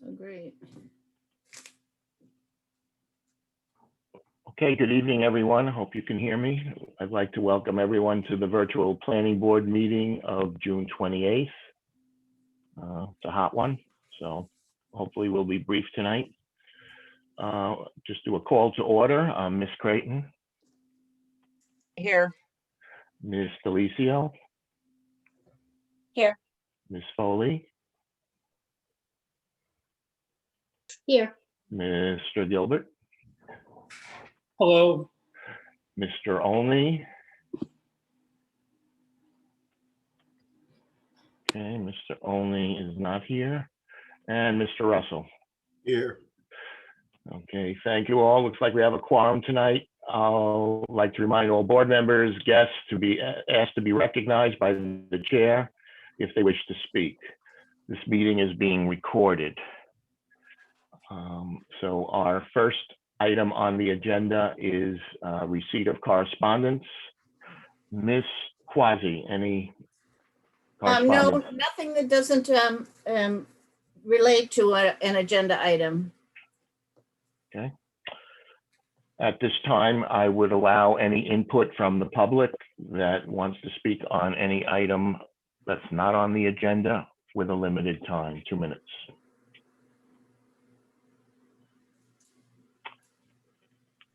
Oh, great. Okay, good evening, everyone. Hope you can hear me. I'd like to welcome everyone to the virtual planning board meeting of June 28th. It's a hot one, so hopefully we'll be brief tonight. Just do a call to order. Ms. Creighton, Here. Ms. Delicio, Here. Ms. Foley, Here. Mr. Gilbert, Hello. Mr. Olney. Okay, Mr. Olney is not here. And Mr. Russell. Here. Okay, thank you all. Looks like we have a quorum tonight. I'll like to remind all board members, guests to be asked to be recognized by the chair if they wish to speak. This meeting is being recorded. So our first item on the agenda is receipt of correspondence. Ms. Quasi, any correspondence? No, nothing that doesn't relate to an agenda item. Okay. At this time, I would allow any input from the public that wants to speak on any item that's not on the agenda with a limited time, 2 minutes.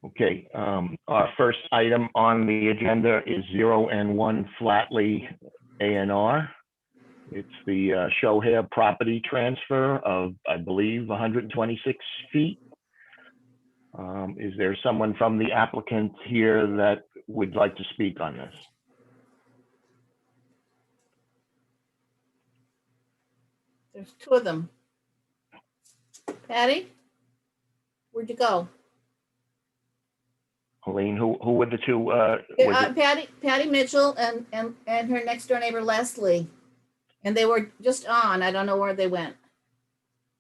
Okay, our first item on the agenda is 0 & 1 Flatley A&R. It's the Shohair property transfer of, I believe, 126 feet. Is there someone from the applicant here that would like to speak on this? There's two of them. Patty? Where'd you go? Helene, who were the two? Was it- Patty Mitchell and her next door neighbor Leslie. And they were just on. I don't know where they went.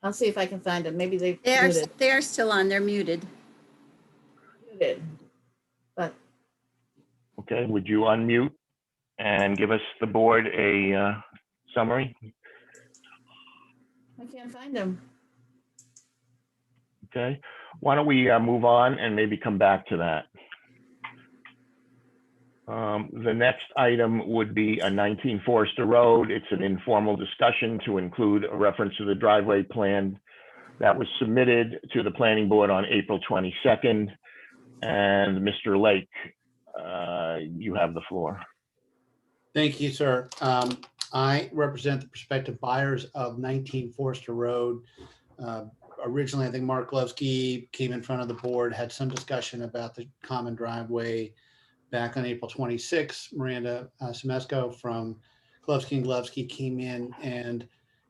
I'll see if I can find them. Maybe they muted. They're still on. They're muted. But Okay, would you unmute and give us the board a summary? I can't find them. Okay, why don't we move on and maybe come back to that. The next item would be a 19 Forster Road. It's an informal discussion to include a reference to the driveway plan that was submitted to the planning board on April 22nd. And Mr. Lake, you have the floor. Thank you, sir. I represent the prospective buyers of 19 Forster Road. Originally, I think Mark Glovsky came in front of the board, had some discussion about the common driveway back on April 26. Miranda Semesco from Glovsky & Glovsky came in, and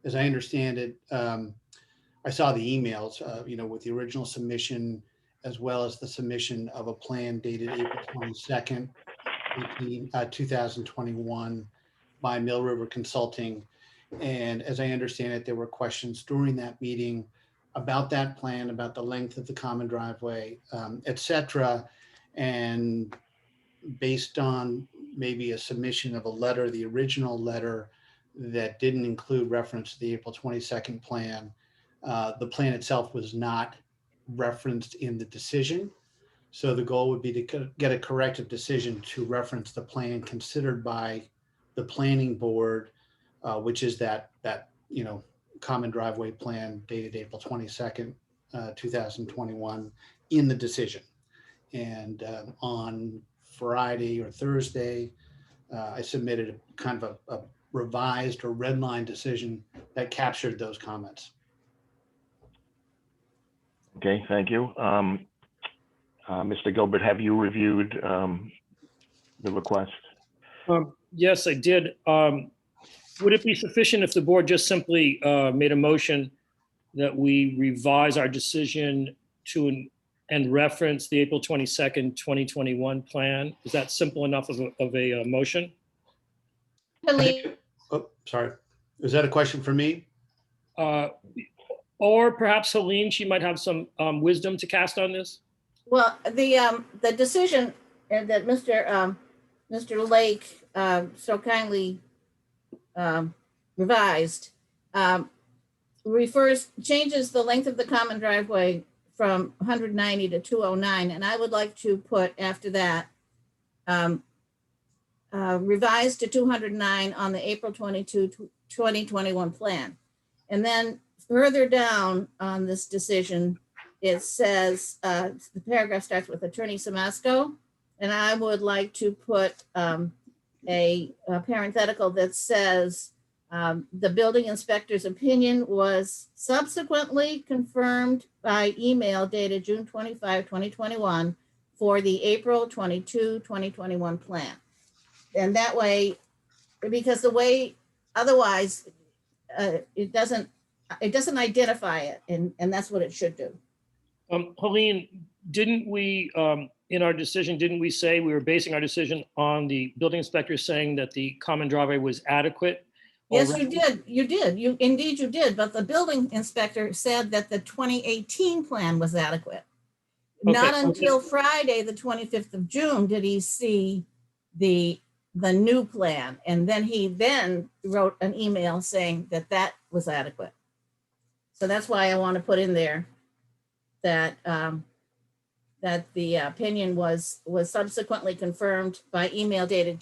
as I understand it, I saw the emails, with the original submission, as well as the submission of a plan dated April 22nd, 2021 by Mill River Consulting. And as I understand it, there were questions during that meeting about that plan, about the length of the common driveway, et cetera. And based on maybe a submission of a letter, the original letter that didn't include reference to the April 22nd plan, the plan itself was not referenced in the decision. So the goal would be to get a corrective decision to reference the plan considered by the planning board, which is that common driveway plan dated April 22nd, 2021 in the decision. And on Friday or Thursday, I submitted a kind of a revised or red line decision that captured those comments. Okay, thank you. Mr. Gilbert, have you reviewed the request? Yes, I did. Would it be sufficient if the board just simply made a motion that we revise our decision to and reference the April 22nd, 2021 plan? Is that simple enough of a motion? Helene, Oh, sorry. Is that a question for me? Or perhaps Helene, she might have some wisdom to cast on this. well, the decision that Mr. Lake so kindly revised changes the length of the common driveway from 190 to 209, and I would like to put after that, revised to 209 on the April 22, 2021 plan. And then further down on this decision, it says, the paragraph starts with Attorney Samasco, and I would like to put a parenthetical that says, the building inspector's opinion was subsequently confirmed by email dated June 25, 2021 for the April 22, 2021 plan. And that way, because the way, otherwise, it doesn't identify it, and that's what it should do. Helene, didn't we, in our decision, didn't we say we were basing our decision on the building inspector saying that the common driveway was adequate? Yes, already? you did. Indeed you did. But the building inspector said that the 2018 plan was adequate. Not Okay. until Friday, the 25th of June, did he see the new plan. And then he wrote an email saying that that was adequate. So that's why I want to put in there that that the opinion was subsequently confirmed by email dated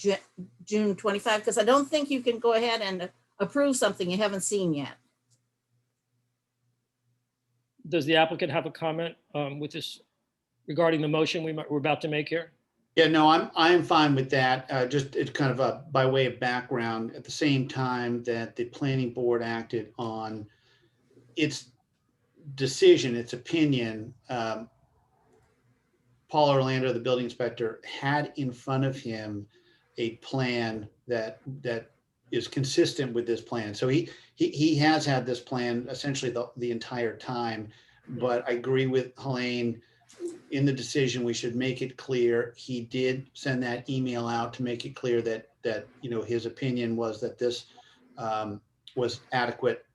June 25, because I don't think you can go ahead and approve something you haven't seen yet. Does the applicant have a comment with this regarding the motion we're about to make here? Yeah, no, I'm fine with that. Just it's kind of by way of background, at the same time that the planning board acted on its decision, its opinion, Paul Orlando, the building inspector, had in front of him a plan that is consistent with this plan. So he has had this plan essentially the entire time. But I agree with Helene, in the decision, we should make it clear. He did send that email out to make it clear that his opinion was that this was adequate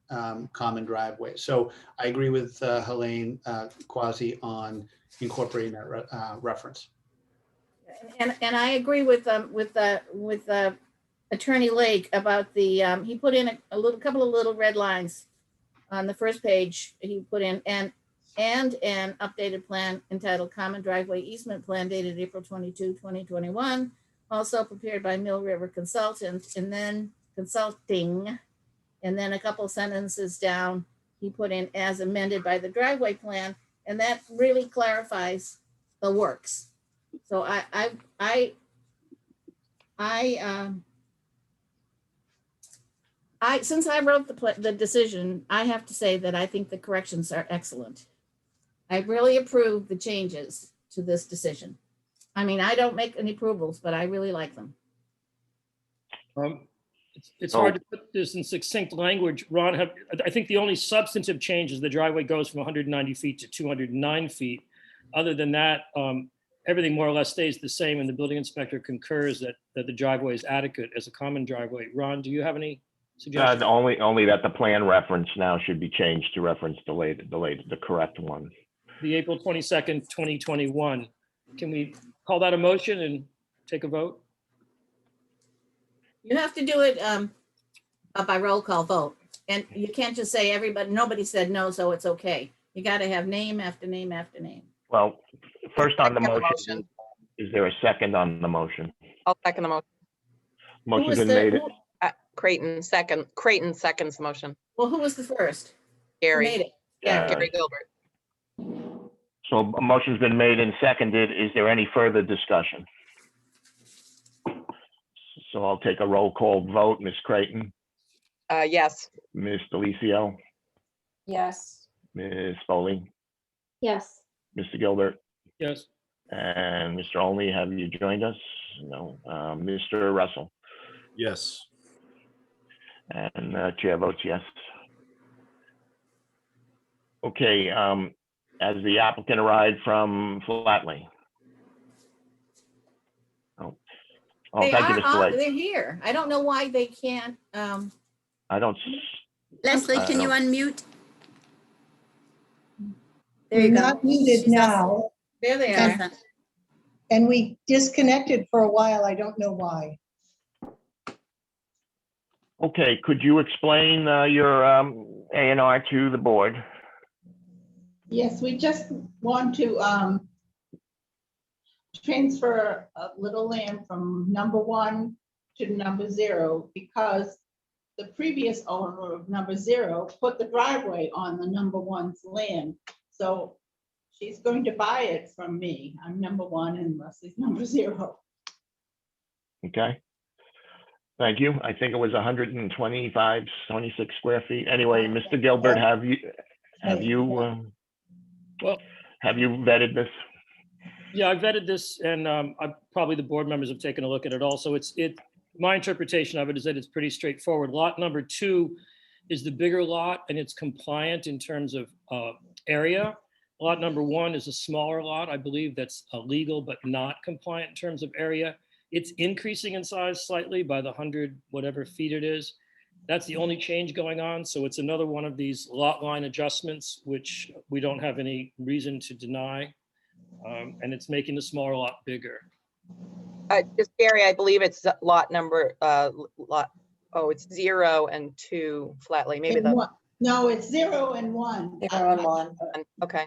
common driveway. So I agree with Helene Quasi on incorporating that reference. And I agree with Attorney Lake about the he put in a couple of little red lines on the first page. He put in and an updated plan entitled Common Driveway Easement Plan dated April 22, 2021, also prepared by Mill River Consultant, and then Consulting. And then a couple sentences down, he put in as amended by the driveway plan, and that really clarifies the works. So since I wrote the decision, I have to say that I think the corrections are excellent. I really approve the changes to this decision. I mean, I don't make any approvals, but I really like them. It's hard to put this in succinct language. Ron, I think the only substantive change is the driveway goes from 190 feet to 209 feet. Other than that, everything more or less stays the same, and the building inspector concurs that the driveway is adequate as a common driveway. Ron, do you have any suggestions? Only that the plan reference now should be changed to reference the correct one. The April 22nd, 2021. Can we call that a motion and take a vote? You have to do it by roll call vote. And you can't just say nobody said no, so it's okay. You got to have name after name after name. Well, first on the Second motion, is there a second on the motion? I'll second the motion. Motion's been made. Creighton seconds the motion. Well, who was the first? Who Gary, made it? Yeah. Gary Gilbert. So a motion's been made and seconded. Is there any further discussion? So I'll take a roll call vote. Ms. Creighton, Yes. Ms. Delicio, Yes. Ms. Foley, Yes. Mr. Gilbert, Yes. and Mr. Olney, have you joined us? No. Mr. Russell, Yes. and chair votes yes. Okay, as the applicant arrived from Flatley. Oh, They thank you, are Mr. Lake. they're here. I don't know why they can't. I don't, Leslie, can you no. unmute? There you go. Not muted now, There they are. Yes. and we disconnected for a while. I don't know why. Okay, could you explain your A&R to the board? Yes, we just want to transfer a little land from number 1 to number 0 because the previous owner of number 0 put the driveway on the number 1's land. So she's going to buy it from me. I'm number 1 and Leslie's number 0. Okay. Thank you. I think it was 125, 26 square feet. Anyway, Mr. Gilbert, have you Well, vetted this? yeah, I vetted this, and probably the board members have taken a look at it also. My interpretation of it is that it's pretty straightforward. Lot number 2 is the bigger lot, and it's compliant in terms of area. Lot number 1 is a smaller lot, I believe, that's legal but not compliant in terms of area. It's increasing in size slightly by the 100 whatever feet it is. That's the only change going on. So it's another one of these lot line adjustments, which we don't have any reason to deny. And it's making the smaller lot bigger. Just Gary, I believe it's lot number, it's 0 and 2 flatly, maybe No, it's 0 and 1. 0 and 1. Okay.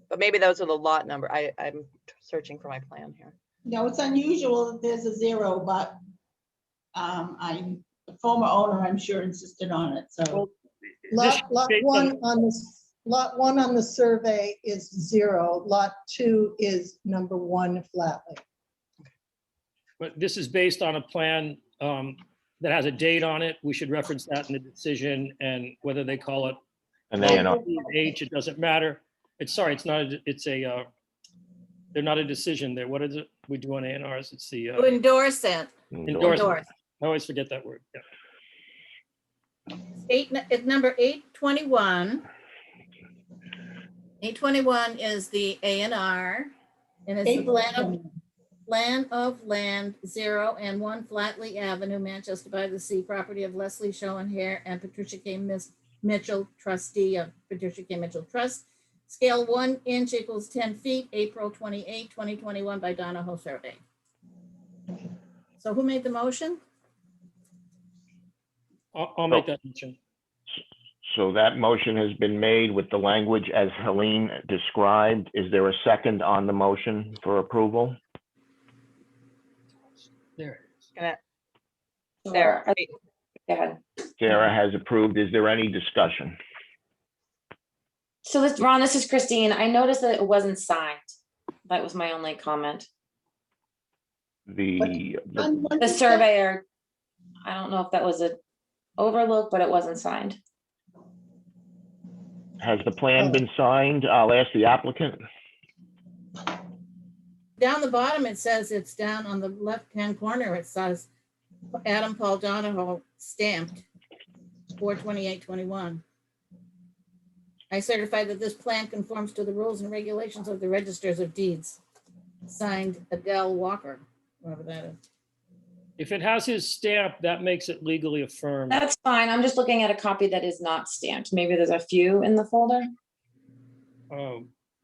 But maybe those are the lot number. I'm searching for my plan here. No, it's unusual that there's a 0, but the former owner, I'm sure, insisted on it, so. This Lot based one on the survey is 0. Lot 2 is number 1 flatly. But this is based on a plan that has a date on it. We should reference that in the decision, and whether they call it An A&R. H, it doesn't matter. They're not a decision there. What is it? We do on A&Rs. It's the To endorse it. endorsement. I always forget that word. Yeah. It's number 821. 821 is the A&R, and it's the plan of land 0 and 1 Flatley Avenue, Manchester by the Sea, property of Leslie Schoenherr and Patricia K. Mitchell, trustee of Patricia K. Mitchell Trust. Scale 1 inch equals 10 feet, April 28, 2021 by Donahoe Survey. So who made the motion? I'll make that mention. So that motion has been made with the language as Helene described. Is there a second on the motion for approval? There it is. Sarah, Go ahead. Sarah has approved. Is there any discussion? So Ron, this is Christine. I noticed that it wasn't signed. That was my only comment. The The surveyor, I don't know if that was an overlook, but it wasn't signed. Has the plan been signed? I'll ask the applicant. Down the bottom, it says it's down on the left-hand corner. It says Adam Paul Donahoe stamped 4/28/21. I certify that this plan conforms to the rules and regulations of the registers of deeds. Signed Adele Walker, whoever that is. If it has his stamp, that makes it legally affirmed. That's fine. I'm just looking at a copy that is not stamped. Maybe there's a few in the folder.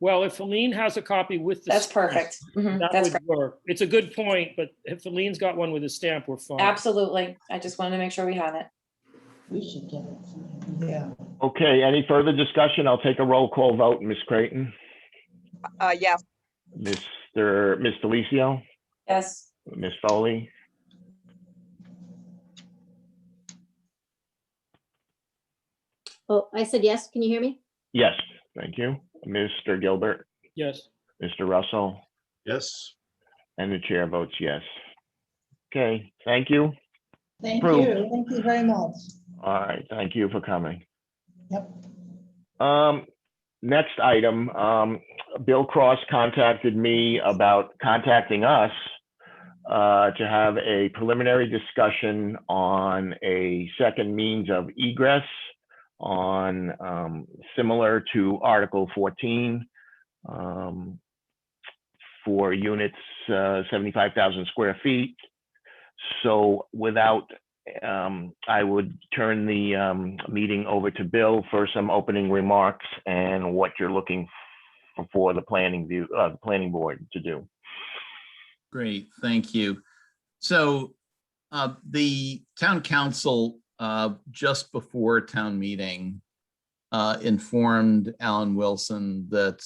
Well, if Helene has a copy with the That's stamp, perfect. Mhm, that that's would work. It's a good point, but if Helene's got one with a stamp, we're fine. Absolutely. I just wanted to make sure we had it. We should get it. Yeah. Okay, any further discussion? I'll take a roll call vote. Ms. Creighton, yes. Ms. Delicio, Yes. Ms. Foley, Oh, I said yes. Can you hear me? yes, thank you. Mr. Gilbert, Yes. Mr. Russell, Yes. and the chair votes yes. Okay, thank you. Thank Approved. you. Thank you very much. All right, thank you for coming. Yep. Next item, Bill Cross contacted me about contacting us to have a preliminary discussion on a second means of egress on similar to Article 14 for units 75,000 square feet. So without, I would turn the meeting over to Bill for some opening remarks and what you're looking for the planning board to do. Great, thank you. So The town council, just before town meeting, informed Alan Wilson that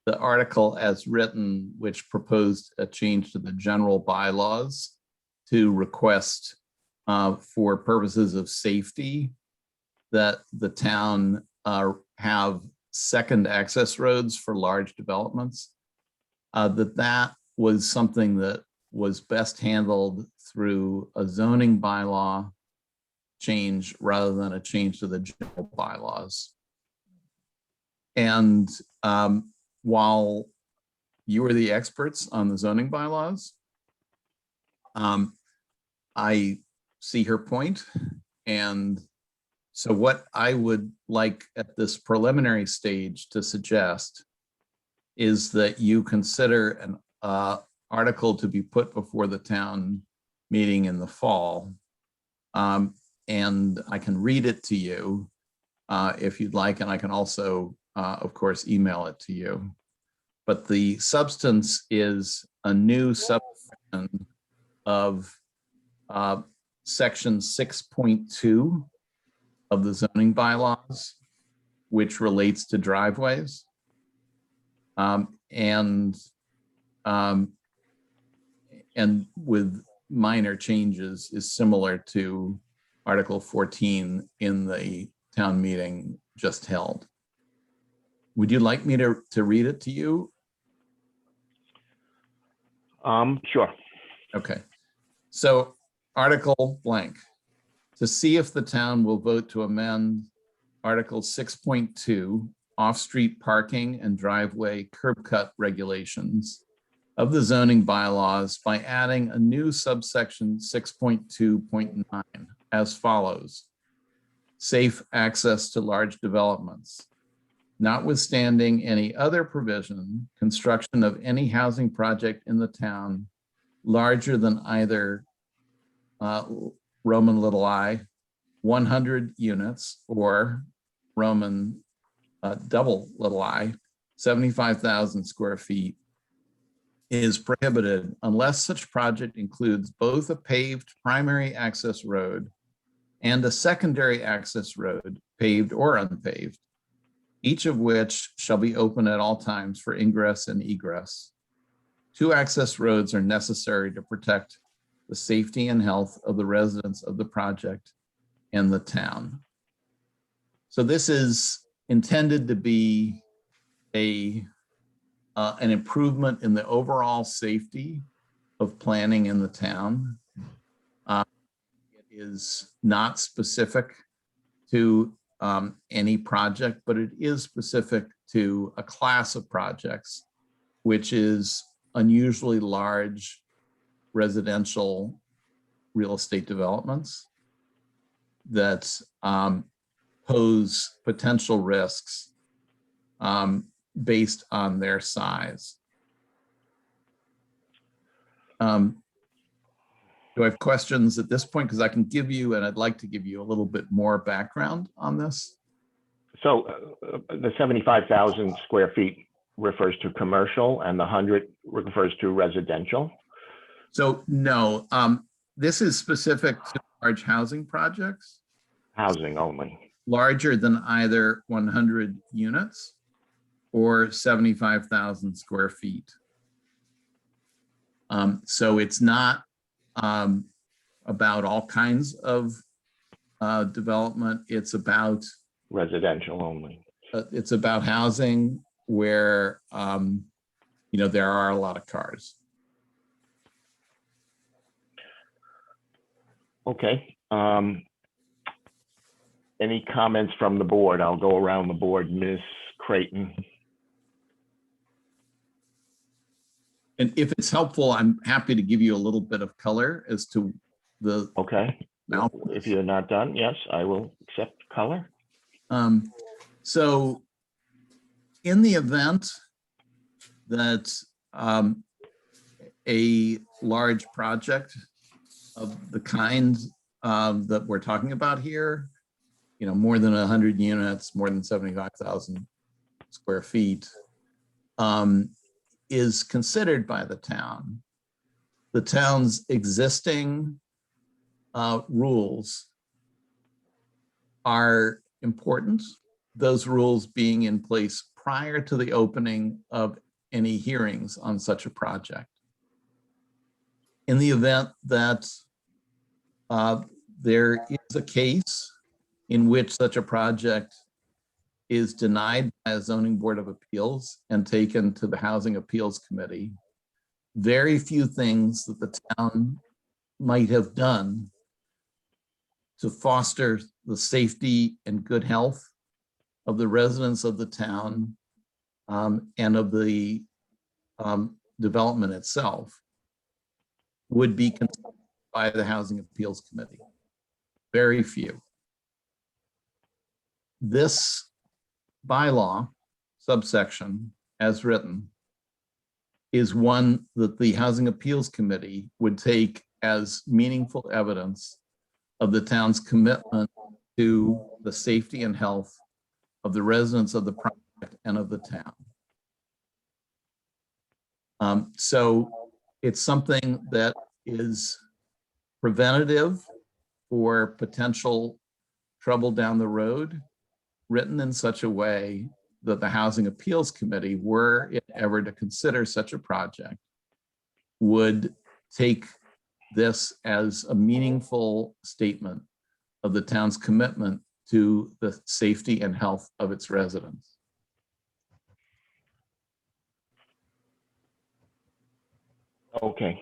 the article as written, which proposed a change to the general bylaws to request for purposes of safety that the town have second access roads for large developments, that was something that was best handled through a zoning bylaw change rather than a change to the general bylaws. And while you are the experts on the zoning bylaws, I see her point. And so what I would like at this preliminary stage to suggest is that you consider an article to be put before the town meeting in the fall. And I can read it to you if you'd like, and I can also, of course, email it to you. But the substance is a new subsection of section 6.2 of the zoning bylaws, which relates to driveways. And with minor changes is similar to Article 14 in the town meeting just held. Would you like me to read it to you? Sure. Okay. So Article blank, to see if the town will vote to amend Article 6.2 off-street parking and driveway curb cut regulations of the zoning bylaws by adding a new subsection 6.2.9 as follows. Safe access to large developments. Notwithstanding any other provision, construction of any housing project in the town larger than either Roman I 100 units or Roman double I 75,000 square feet is prohibited unless such project includes both a paved primary access road and a secondary access road, paved or unpaved, each of which shall be open at all times for ingress and egress. 2 access roads are necessary to protect the safety and health of the residents of the project and the town. So this is intended to be an improvement in the overall safety of planning in the town. It is not specific to any project, but it is specific to a class of projects, which is unusually large residential real estate developments that pose potential risks based on their size. Do I have questions at this point? Because I can give you, and I'd like to give you a little bit more background on this. So the 75,000 square feet refers to commercial and the 100 refers to residential? So no, this is specific to large housing projects. Housing only. Larger than either 100 units or 75,000 square feet. So it's not about all kinds of development. It's about residential only. It's about housing where there are a lot of cars. Okay. Any comments from the board? I'll go around the board. Ms. Creighton. And if it's helpful, I'm happy to give you a little bit of color as to the. Okay. Now, if you're not done, yes, I will accept color. So in the event that a large project of the kind that we're talking about here, more than 100 units, more than 75,000 square feet, is considered by the town's existing rules are important, those rules being in place prior to the opening of any hearings on such a project. In the event that there is a case in which such a project is denied by a zoning board of appeals and taken to the Housing Appeals Committee, very few things that the town might have done to foster the safety and good health of the residents of the town and of the development itself would be considered by the Housing Appeals Committee. Very few. This bylaw subsection, as written, is one that the Housing Appeals Committee would take as meaningful evidence of the town's commitment to the safety and health of the residents of the project and of the town. So it's something that is preventative for potential trouble down the road, written in such a way that the Housing Appeals Committee, were it ever to consider such a project, would take this as a meaningful statement of the town's commitment to the safety and health of its residents. Okay,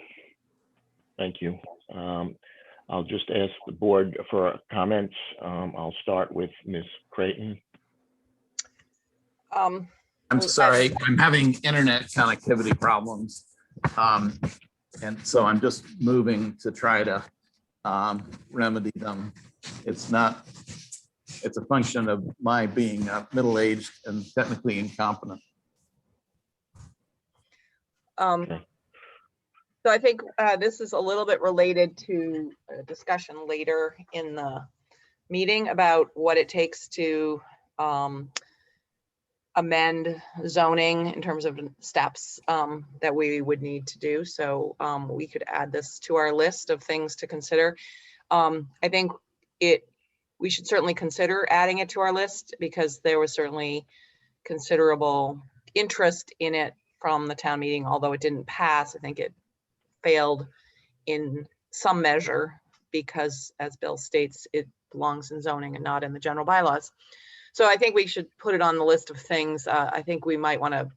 thank you. I'll just ask the board for comments. I'll start with Ms. Creighton. I'm sorry, I'm having internet connectivity problems. And so I'm just moving to try to remedy them. It's a function of my being middle-aged and technically incompetent. So I think this is a little bit related to a discussion later in the meeting about what it takes to amend zoning in terms of steps that we would need to do. So we could add this to our list of things to consider. I think we should certainly consider adding it to our list because there was certainly considerable interest in it from the town meeting, although it didn't pass. I think it failed in some measure because, as Bill states, it belongs in zoning and not in the general bylaws. So I think we should put it on the list of things. I think we might want to,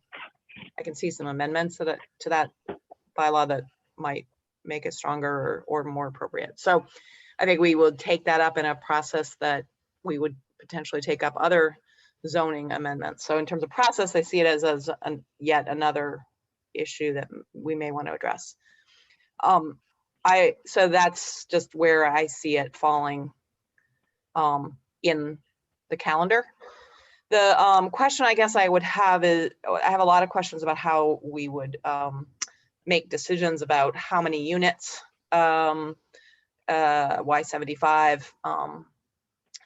I can see some amendments to that bylaw that might make it stronger or more appropriate. So I think we would take that up in a process that we would potentially take up other zoning amendments. So in terms of process, I see it as yet another issue that we may want to address. So that's just where I see it falling in the calendar. The question I guess I would have is, I have a lot of questions about how we would make decisions about how many units, why 75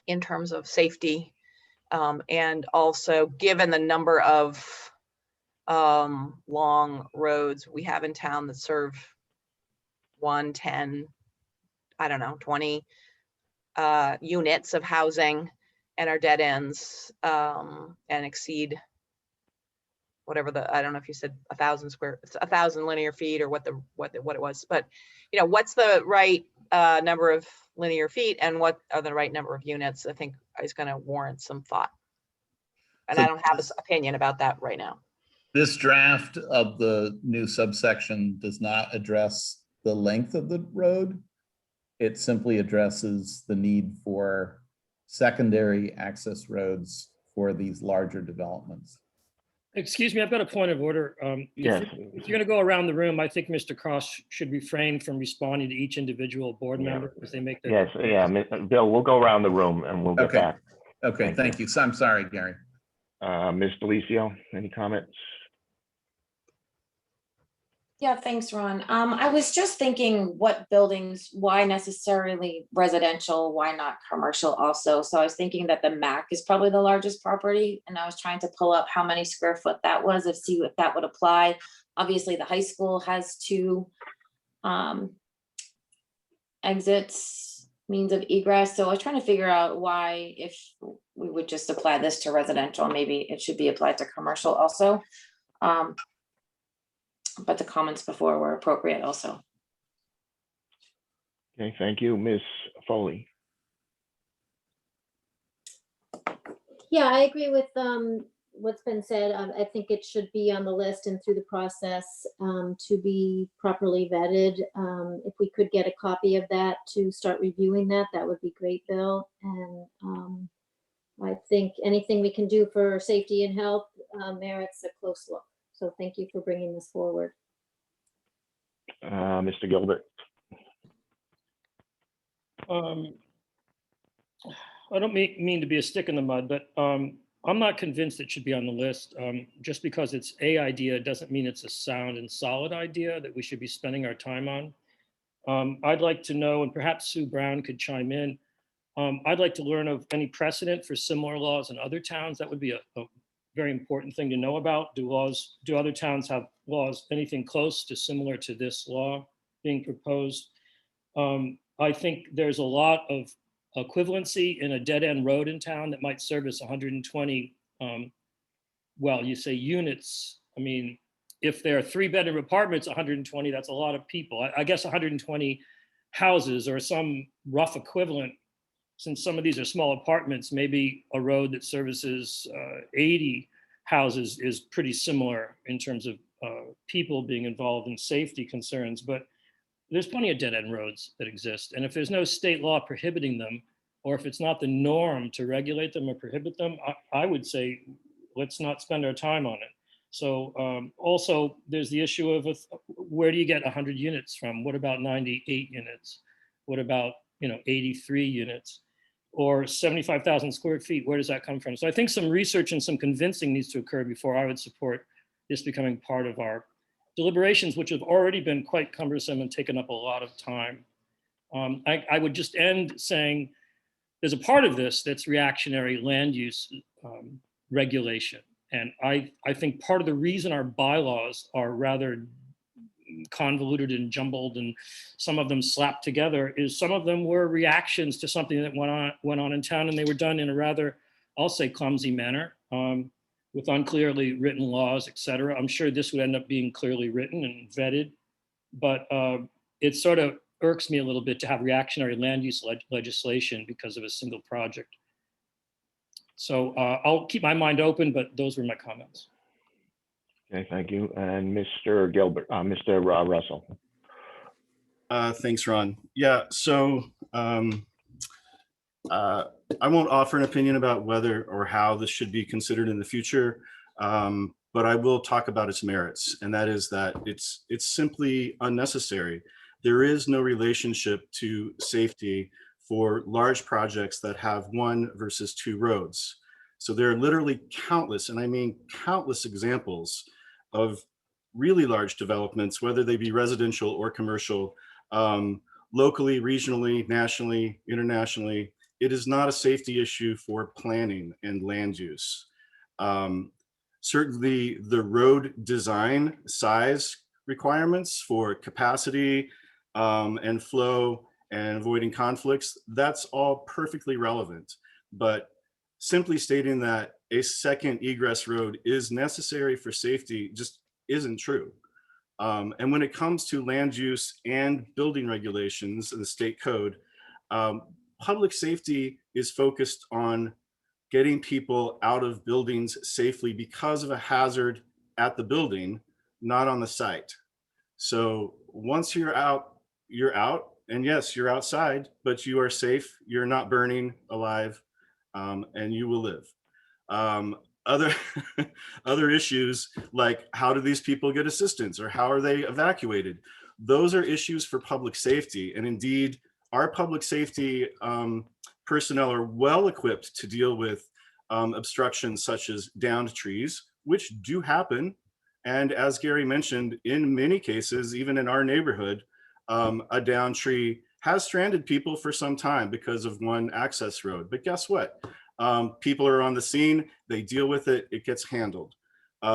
in terms of safety, and also given the number of long roads we have in town that serve 1, 10, I don't know, 20 units of housing and are dead ends and exceed whatever the, I don't know if you said 1,000 linear feet or what it was, but you know, what's the right number of linear feet and what are the right number of units, I think is going to warrant some thought. And So I don't have an opinion about that right now. this draft of the new subsection does not address the length of the road. It simply addresses the need for secondary access roads for these larger developments. Excuse me, I've got a point of order. Yes. If you're going to go around the room, I think Mr. Cross should refrain from responding to each individual board Yeah. member as they make their. Yes, yeah, Bill, we'll go around the room and we'll get Okay. back. Okay, thank you. So I'm sorry, Gary. Ms. Delicio, any comments? Yeah, thanks, Ron. I was just thinking what buildings, why necessarily residential, why not commercial also? So I was thinking that the MAC is probably the largest property, and I was trying to pull up how many square foot that was and see if that would apply. Obviously, the high school has 2 exits. means of egress. So I was trying to figure out why, if we would just apply this to residential, maybe it should be applied to commercial also. But the comments before were appropriate also. Okay, thank you. Ms. Foley. Yeah, I agree with what's been said. I think it should be on the list and through the process to be properly vetted. If we could get a copy of that to start reviewing that, that would be great, Bill. And I think anything we can do for safety and health merits a close look. So thank you for bringing this forward. Mr. Gilbert. I don't mean to be a stick in the mud, but I'm not convinced it should be on the list. Just because it's a idea doesn't mean it's a sound and solid idea that we should be spending our time on. I'd like to know, and perhaps Sue Brown could chime in, I'd like to learn of any precedent for similar laws in other towns. That would be a very important thing to know about. Do other towns have laws, anything close to similar to this law being proposed? I think there's a lot of equivalency in a dead end road in town that might service 120, well, you say units. I mean, if there are 3-bedroom apartments, 120, that's a lot of people. I guess 120 houses or some rough equivalent, since some of these are small apartments, maybe a road that services 80 houses is pretty similar in terms of people being involved in safety concerns. But there's plenty of dead end roads that exist. And if there's no state law prohibiting them, or if it's not the norm to regulate them or prohibit them, I would say, let's not spend our time on it. So also there's the issue of where do you get 100 units from? What about 98 units? What about 83 units? Or 75,000 square feet, where does that come from? So I think some research and some convincing needs to occur before I would support this becoming part of our deliberations, which have already been quite cumbersome and taken up a lot of time. I would just end saying there's a part of this that's reactionary land use regulation. And I think part of the reason our bylaws are rather convoluted and jumbled and some of them slapped together is some of them were reactions to something that went on in town, and they were done in a rather, I'll say, clumsy manner. With unclearly written laws, et cetera. I'm sure this would end up being clearly written and vetted, but it sort of irks me a little bit to have reactionary land use legislation because of a single project. So I'll keep my mind open, but those were my comments. Okay, thank you. And Mr. Gilbert, Mr. Russell. Thanks, Ron. Yeah, so I won't offer an opinion about whether or how this should be considered in the future, but I will talk about its merits, and that is that it's simply unnecessary. There is no relationship to safety for large projects that have 1 versus 2 roads. So there are literally countless, and I mean countless, examples of really large developments, whether they be residential or commercial, locally, regionally, nationally, internationally. It is not a safety issue for planning and land use. Certainly the road design size requirements for capacity and flow and avoiding conflicts, that's all perfectly relevant. But simply stating that a second egress road is necessary for safety just isn't true. And when it comes to land use and building regulations in the state code, public safety is focused on getting people out of buildings safely because of a hazard at the building, not on the site. So once you're out, you're out. And yes, you're outside, but you are safe. You're not burning alive, and you will live. Other issues like how do these people get assistance or how are they evacuated? Those are issues for public safety. And indeed, our public safety personnel are well equipped to deal with obstructions such as downed trees, which do happen. And as Gary mentioned, in many cases, even in our neighborhood, a downed tree has stranded people for some time because of one access road. But guess what? People are on the scene, they deal with it, it gets handled.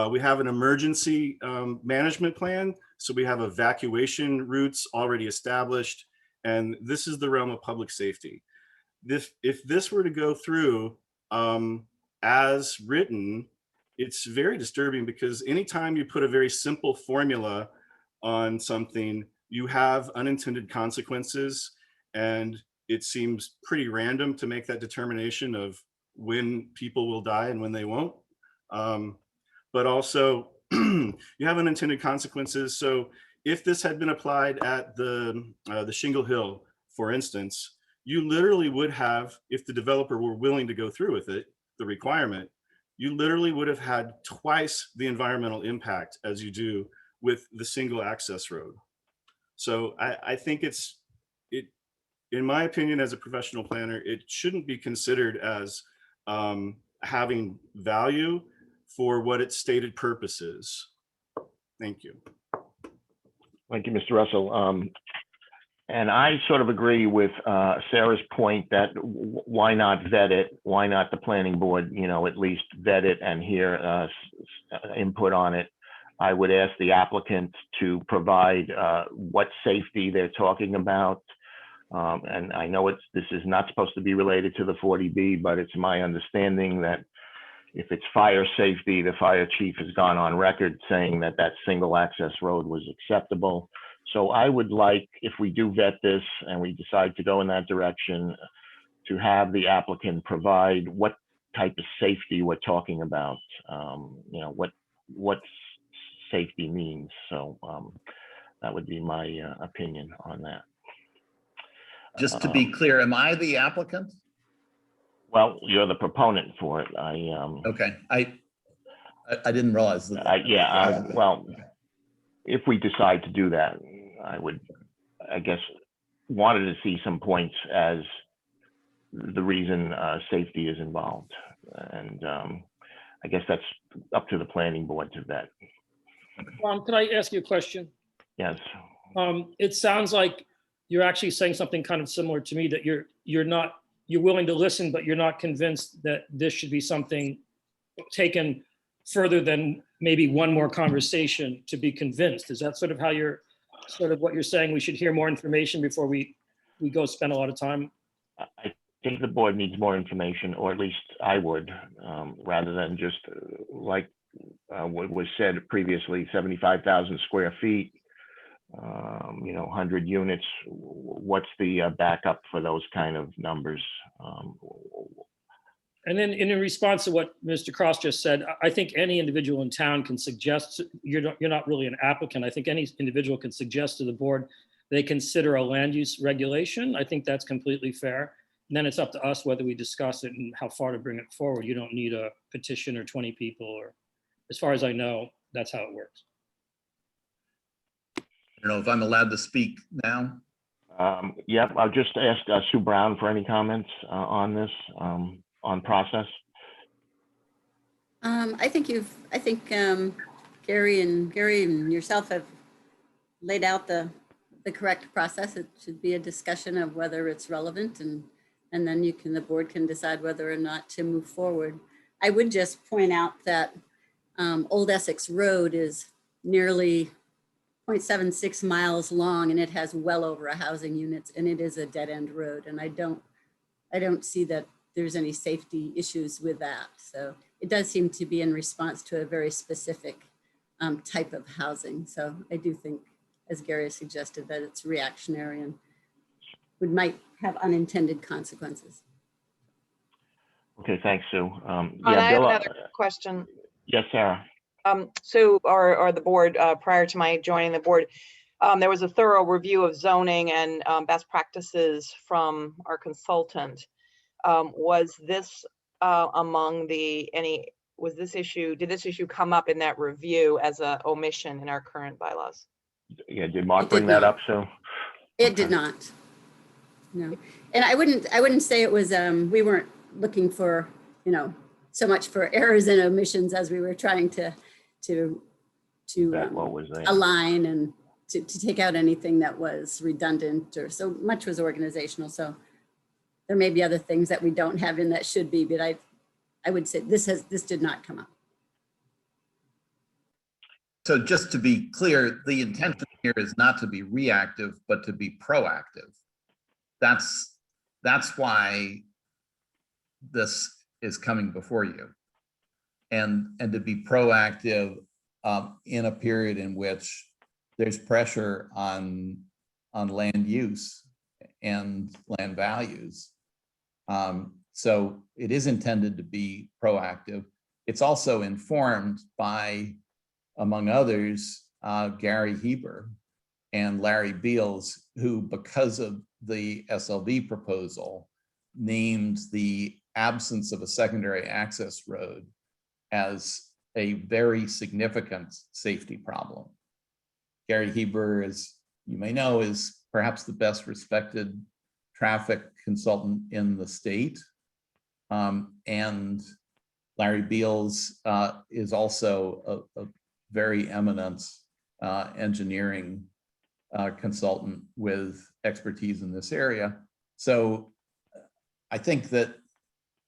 We have an emergency management plan. So we have evacuation routes already established. And this is the realm of public safety. If this were to go through as written, it's very disturbing, because anytime you put a very simple formula on something, you have unintended consequences, and it seems pretty random to make that determination of when people will die and when they won't. But also you have unintended consequences. So if this had been applied at the Shingle Hill, for instance, you literally would have, if the developer were willing to go through with it, the requirement, you literally would have had twice the environmental impact as you do with the single access road. So I think in my opinion, as a professional planner, it shouldn't be considered as having value for what its stated purpose is. Thank you. Thank you, Mr. Russell. And I sort of agree with Sarah's point that why not vet it? Why not the planning board, at least vet it and hear input on it? I would ask the applicant to provide what safety they're talking about. And I know this is not supposed to be related to the 40B, but it's my understanding that if it's fire safety, the fire chief has gone on record saying that single access road was acceptable. So I would like, if we do vet this and we decide to go in that direction, to have the applicant provide what type of safety we're talking about, what safety means. So that would be my opinion on that. Just to be clear, am I the applicant? Well, you're the proponent for it. Okay, I didn't realize that. Well, if we decide to do that, I guess, wanted to see some points as the reason safety is involved. And I guess that's up to the planning board to vet. Could I ask you a question? Yes. It sounds like you're actually saying something kind of similar to me, that you're willing to listen, but you're not convinced that this should be something taken further than maybe one more conversation to be convinced. Is that sort of what you're saying? We should hear more information before we go spend a lot of time? I think the board needs more information, or at least I would, rather than just like what was said previously, 75,000 square feet, 100 units. What's the backup for those kind of numbers? And then in response to what Mr. Cross just said, I think any individual in town can suggest, you're not really an applicant. I think any individual can suggest to the board they consider a land use regulation. I think that's completely fair. And then it's up to us whether we discuss it and how far to bring it forward. You don't need a petition or 20 people, or as far as I know, that's how it works. I don't know if I'm allowed to speak now. Yep, I'll just ask Sue Brown for any comments on this, on process. I think Gary and yourself have laid out the correct process. It should be a discussion of whether it's relevant, and then the board can decide whether or not to move forward. I would just point out that Old Essex Road is nearly 0.76 miles long, and it has well over 1,000 units, and it is a dead-end road. And I don't see that there's any safety issues with that. So it does seem to be in response to a very specific type of housing. So I do think, as Gary suggested, that it's reactionary and might have unintended consequences. Okay, thanks, Sue. I have another question. Yes, Sarah. So, or the board, prior to my joining the board, there was a thorough review of zoning and best practices from our consultant. Was this did this issue come up in that review as an omission in our current bylaws? Yeah, did Mark bring that up, Sue? It did not. No, and I wouldn't say it was. We weren't looking for so much for errors and omissions as we were trying to align and to take out anything that was redundant, or so much was organizational. So there may be other things that we don't have in that should be, but I would say this did not come up. So just to be clear, the intention here is not to be reactive, but to be proactive. that's why this is coming before you. And to be proactive in a period in which there's pressure on land use and land values. So it is intended to be proactive. It's also informed by, among others, Gary Heber and Larry Beals, who, because of the SLB proposal, named the absence of a secondary access road as a very significant safety problem. Gary Heber, as you may know, is perhaps the best respected traffic consultant in the state. And Larry Beals is also a very eminent engineering consultant with expertise in this area. So I think that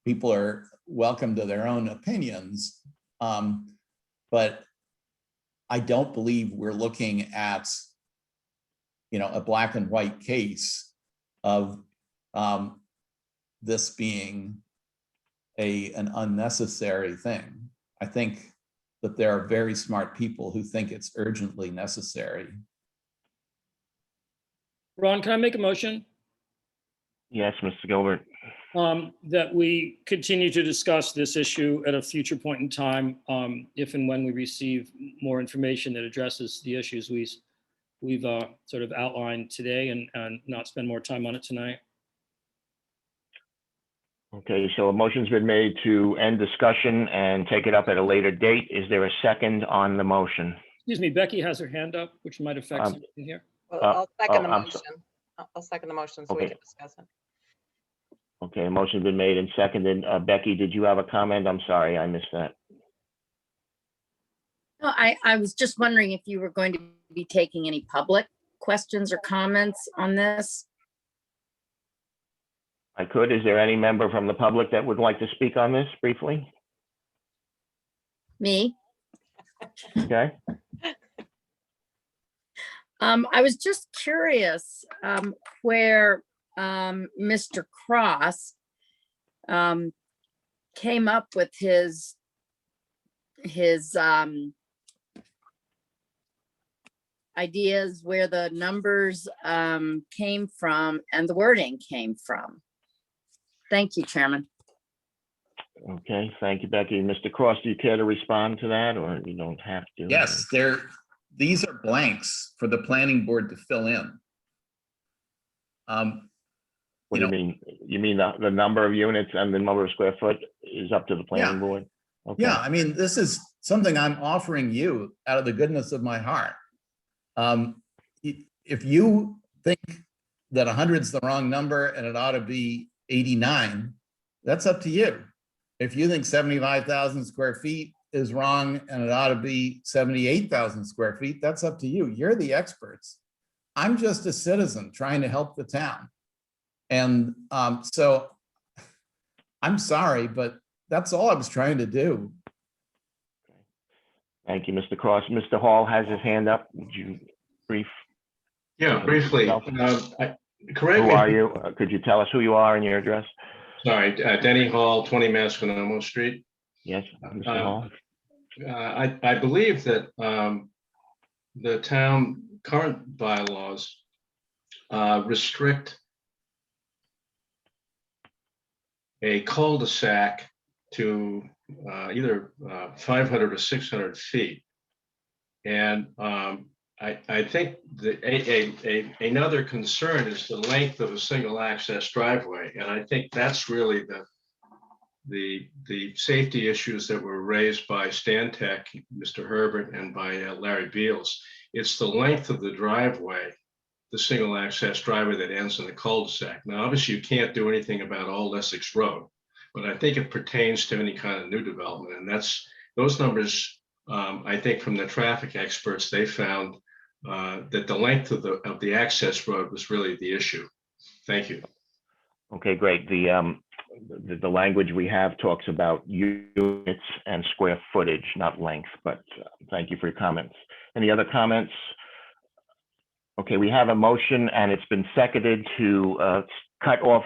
people are welcome to their own opinions, but I don't believe we're looking at, a black and white case of this being an unnecessary thing. I think that there are very smart people who think it's urgently necessary. Ron, can I make a motion Yes, Mr. Gilbert. that we continue to discuss this issue at a future point in time, if and when we receive more information that addresses the issues we've sort of outlined today, and not spend more time on it tonight? Okay, so a motion's been made to end discussion and take it up at a later date. Is there a second on the motion? Excuse me, Becky has her hand up, which might affect Um, something here. Well, I'll second the I'm motion. I'll second the motion so we Okay. can discuss it. Okay, a motion's been made and seconded. Becky, did you have a comment? I'm sorry, I missed that. No, I was just wondering if you were going to be taking any public questions or comments on this. I could. Is there any member from the public that would like to speak on this briefly? Me? Okay, I was just curious where Mr. Cross came up with his ideas, where the numbers came from and the wording came from. Thank you, Chairman. okay, thank you, Becky. Mr. Cross, do you care to respond to that, or you don't have to? Yes, these are blanks for the planning board to fill in. What do you mean? You mean the number of units and the number of square foot is up to the planning board? Okay. Yeah, I mean, this is something I'm offering you out of the goodness of my heart. If you think that 100 is the wrong number and it ought to be 89, that's up to you. If you think 75,000 square feet is wrong and it ought to be 78,000 square feet, that's up to you. You're the experts. I'm just a citizen trying to help the town. And so I'm sorry, but that's all I was trying to do. Thank you, Mr. Cross. Mr. Hall has his hand up. Would you brief? Yeah, briefly. Correct Who me. are you? Could you tell us who you are and your address? Sorry, Denny Hall, 20 Masconomo Street. Yes, Mr. Hall. I believe that the town current bylaws restrict a cul-de-sac to either 500 or 600 feet. And I think that another concern is the length of a single access driveway. And I think that's really the safety issues that were raised by Stantec, Mr. Herbert, and by Larry Beals. It's the length of the driveway, the single access driveway that ends in a cul-de-sac. Now, obviously you can't do anything about Old Essex Road, but I think it pertains to any kind of new development. And those numbers, I think from the traffic experts, they found that the length of the access road was really the issue. Thank you. Okay, great. The language we have talks about units and square footage, not length, but thank you for your comments. Any other comments Okay, we have a motion and it's been seconded to cut off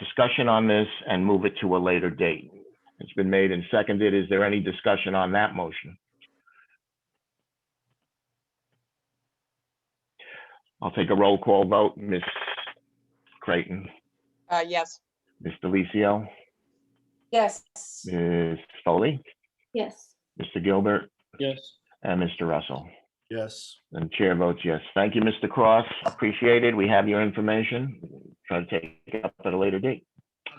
discussion on this and move it to a later date. It's been made and seconded. Is there any discussion on that motion? I'll take a roll call vote. Ms. Creighton, Yes. Ms. Delicio, Yes. Ms. Foley, Yes. Mr. Gilbert, Yes. and Mr. Russell. Yes. And chair votes yes. Thank you, Mr. Cross. Appreciate it. We have your information. Try to take it up at a later date.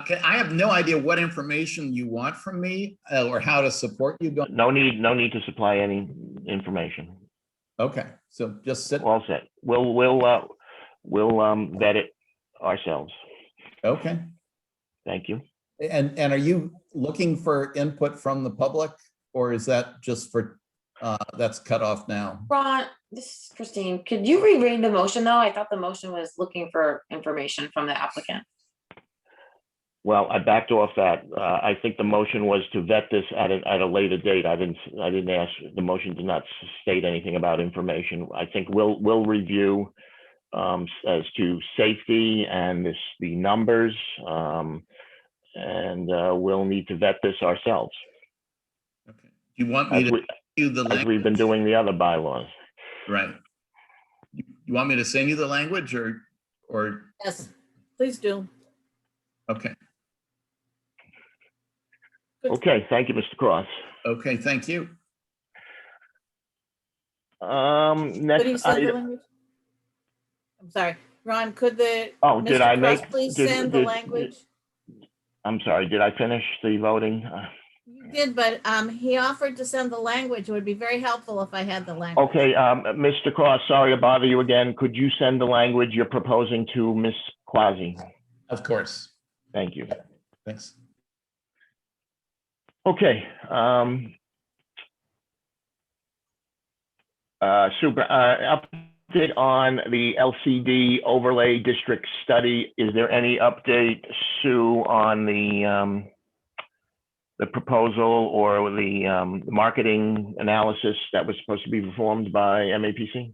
Okay, I have no idea what information you want from me or how to support you. No need to supply any information. Okay, so just sit. All set. We'll vet it ourselves. Okay. Thank you. And are you looking for input from the public, or is that just for, that's cut off now? Ron, this is Christine. Could you reread the motion though? I thought the motion was looking for information from the applicant. Well, I backed off that. I think the motion was to vet this at a later date. I didn't ask, the motion did not state anything about information. I think we'll review as to safety and the numbers, and we'll need to vet this ourselves. Okay. You want me to do the language? As we've been doing the other bylaws. Right. You want me to send you the language or? Yes, please do. Okay. Okay, thank you, Mr. Cross. Okay, thank you. Could you Next send the item. language? I'm sorry, Ron, could the, Oh, did Mr. I Cross make? please send the language? I'm sorry, did I finish the voting? You did, but he offered to send the language. It would be very helpful if I had the language. Okay, Mr. Cross, sorry to bother you again. Could you send the language you're proposing to Ms. Quasi? Of course. Thank you. Thanks. Okay. Super. Update on the LCD overlay district study. Is there any update, Sue, on the proposal or the marketing analysis that was supposed to be performed by MAPC?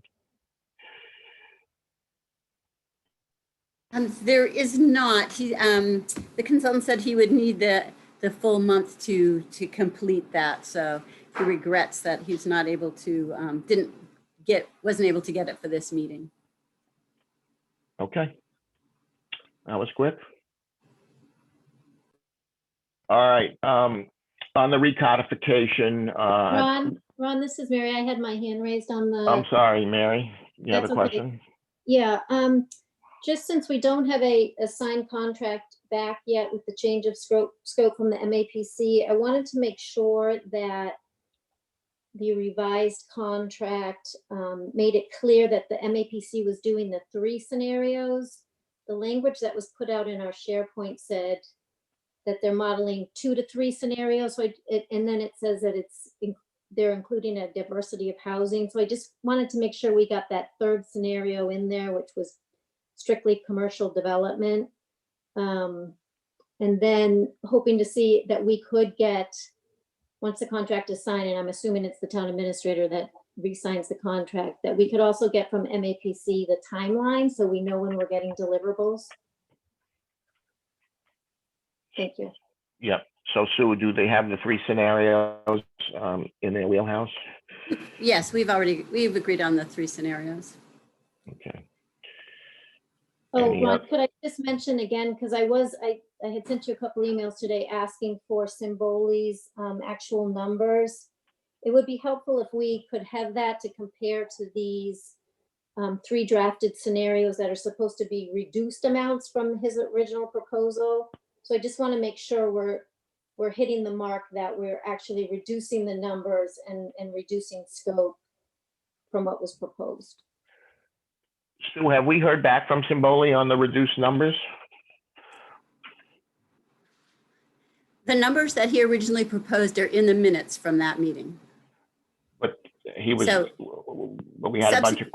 There is not. The consultant said he would need the full month to complete that. So he regrets that he's not able to, wasn't able to get it for this meeting. Okay. That was quick. All right. On the recodification. Ron, this is Mary. I had my hand raised on the. I'm sorry, Mary. You have a That's okay. question? Yeah, just since we don't have a signed contract back yet with the change of scope from the MAPC, I wanted to make sure that the revised contract made it clear that the MAPC was doing the 3 scenarios. The language that was put out in our SharePoint said that they're modeling 2 to 3 scenarios. So and then it says that they're including a diversity of housing. So I just wanted to make sure we got that 3rd scenario in there, which was strictly commercial development. And then hoping to see that we could get, once the contract is signed, and I'm assuming it's the town administrator that re-signs the contract, that we could also get from MAPC the timeline so we know when we're getting deliverables. Thank you. Yep. So Sue, do they have the 3 scenarios in their wheelhouse? Yes, we've agreed on the 3 scenarios. Okay. Oh, Any Ron, could I just mention again, because I had sent you a couple emails today asking for Symboli's actual numbers. It would be helpful if we could have that to compare to these 3 drafted scenarios that are supposed to be reduced amounts from his original proposal. So I just want to make sure we're hitting the mark that we're actually reducing the numbers and reducing scope from what was proposed. Sue, have we heard back from Symboli on the reduced numbers? The numbers that he originally proposed are in the minutes from that meeting. But he was, So, but we had a bunch of,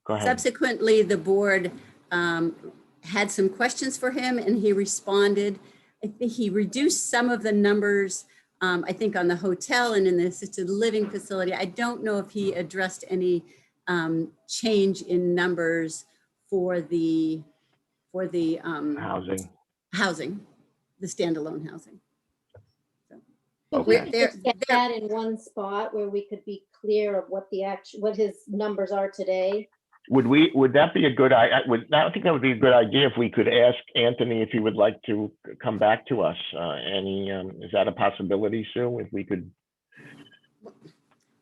go ahead. Subsequently, the board had some questions for him and he responded. I think he reduced some of the numbers, I think on the hotel and in the assisted living facility. I don't know if he addressed any change in numbers for the Housing. the standalone housing. Could we Okay. just get that in one spot where we could be clear of what what his numbers are today? Would that be a good, I think that would be a good idea if we could ask Anthony if he would like to come back to us. Is that a possibility, Sue, if we could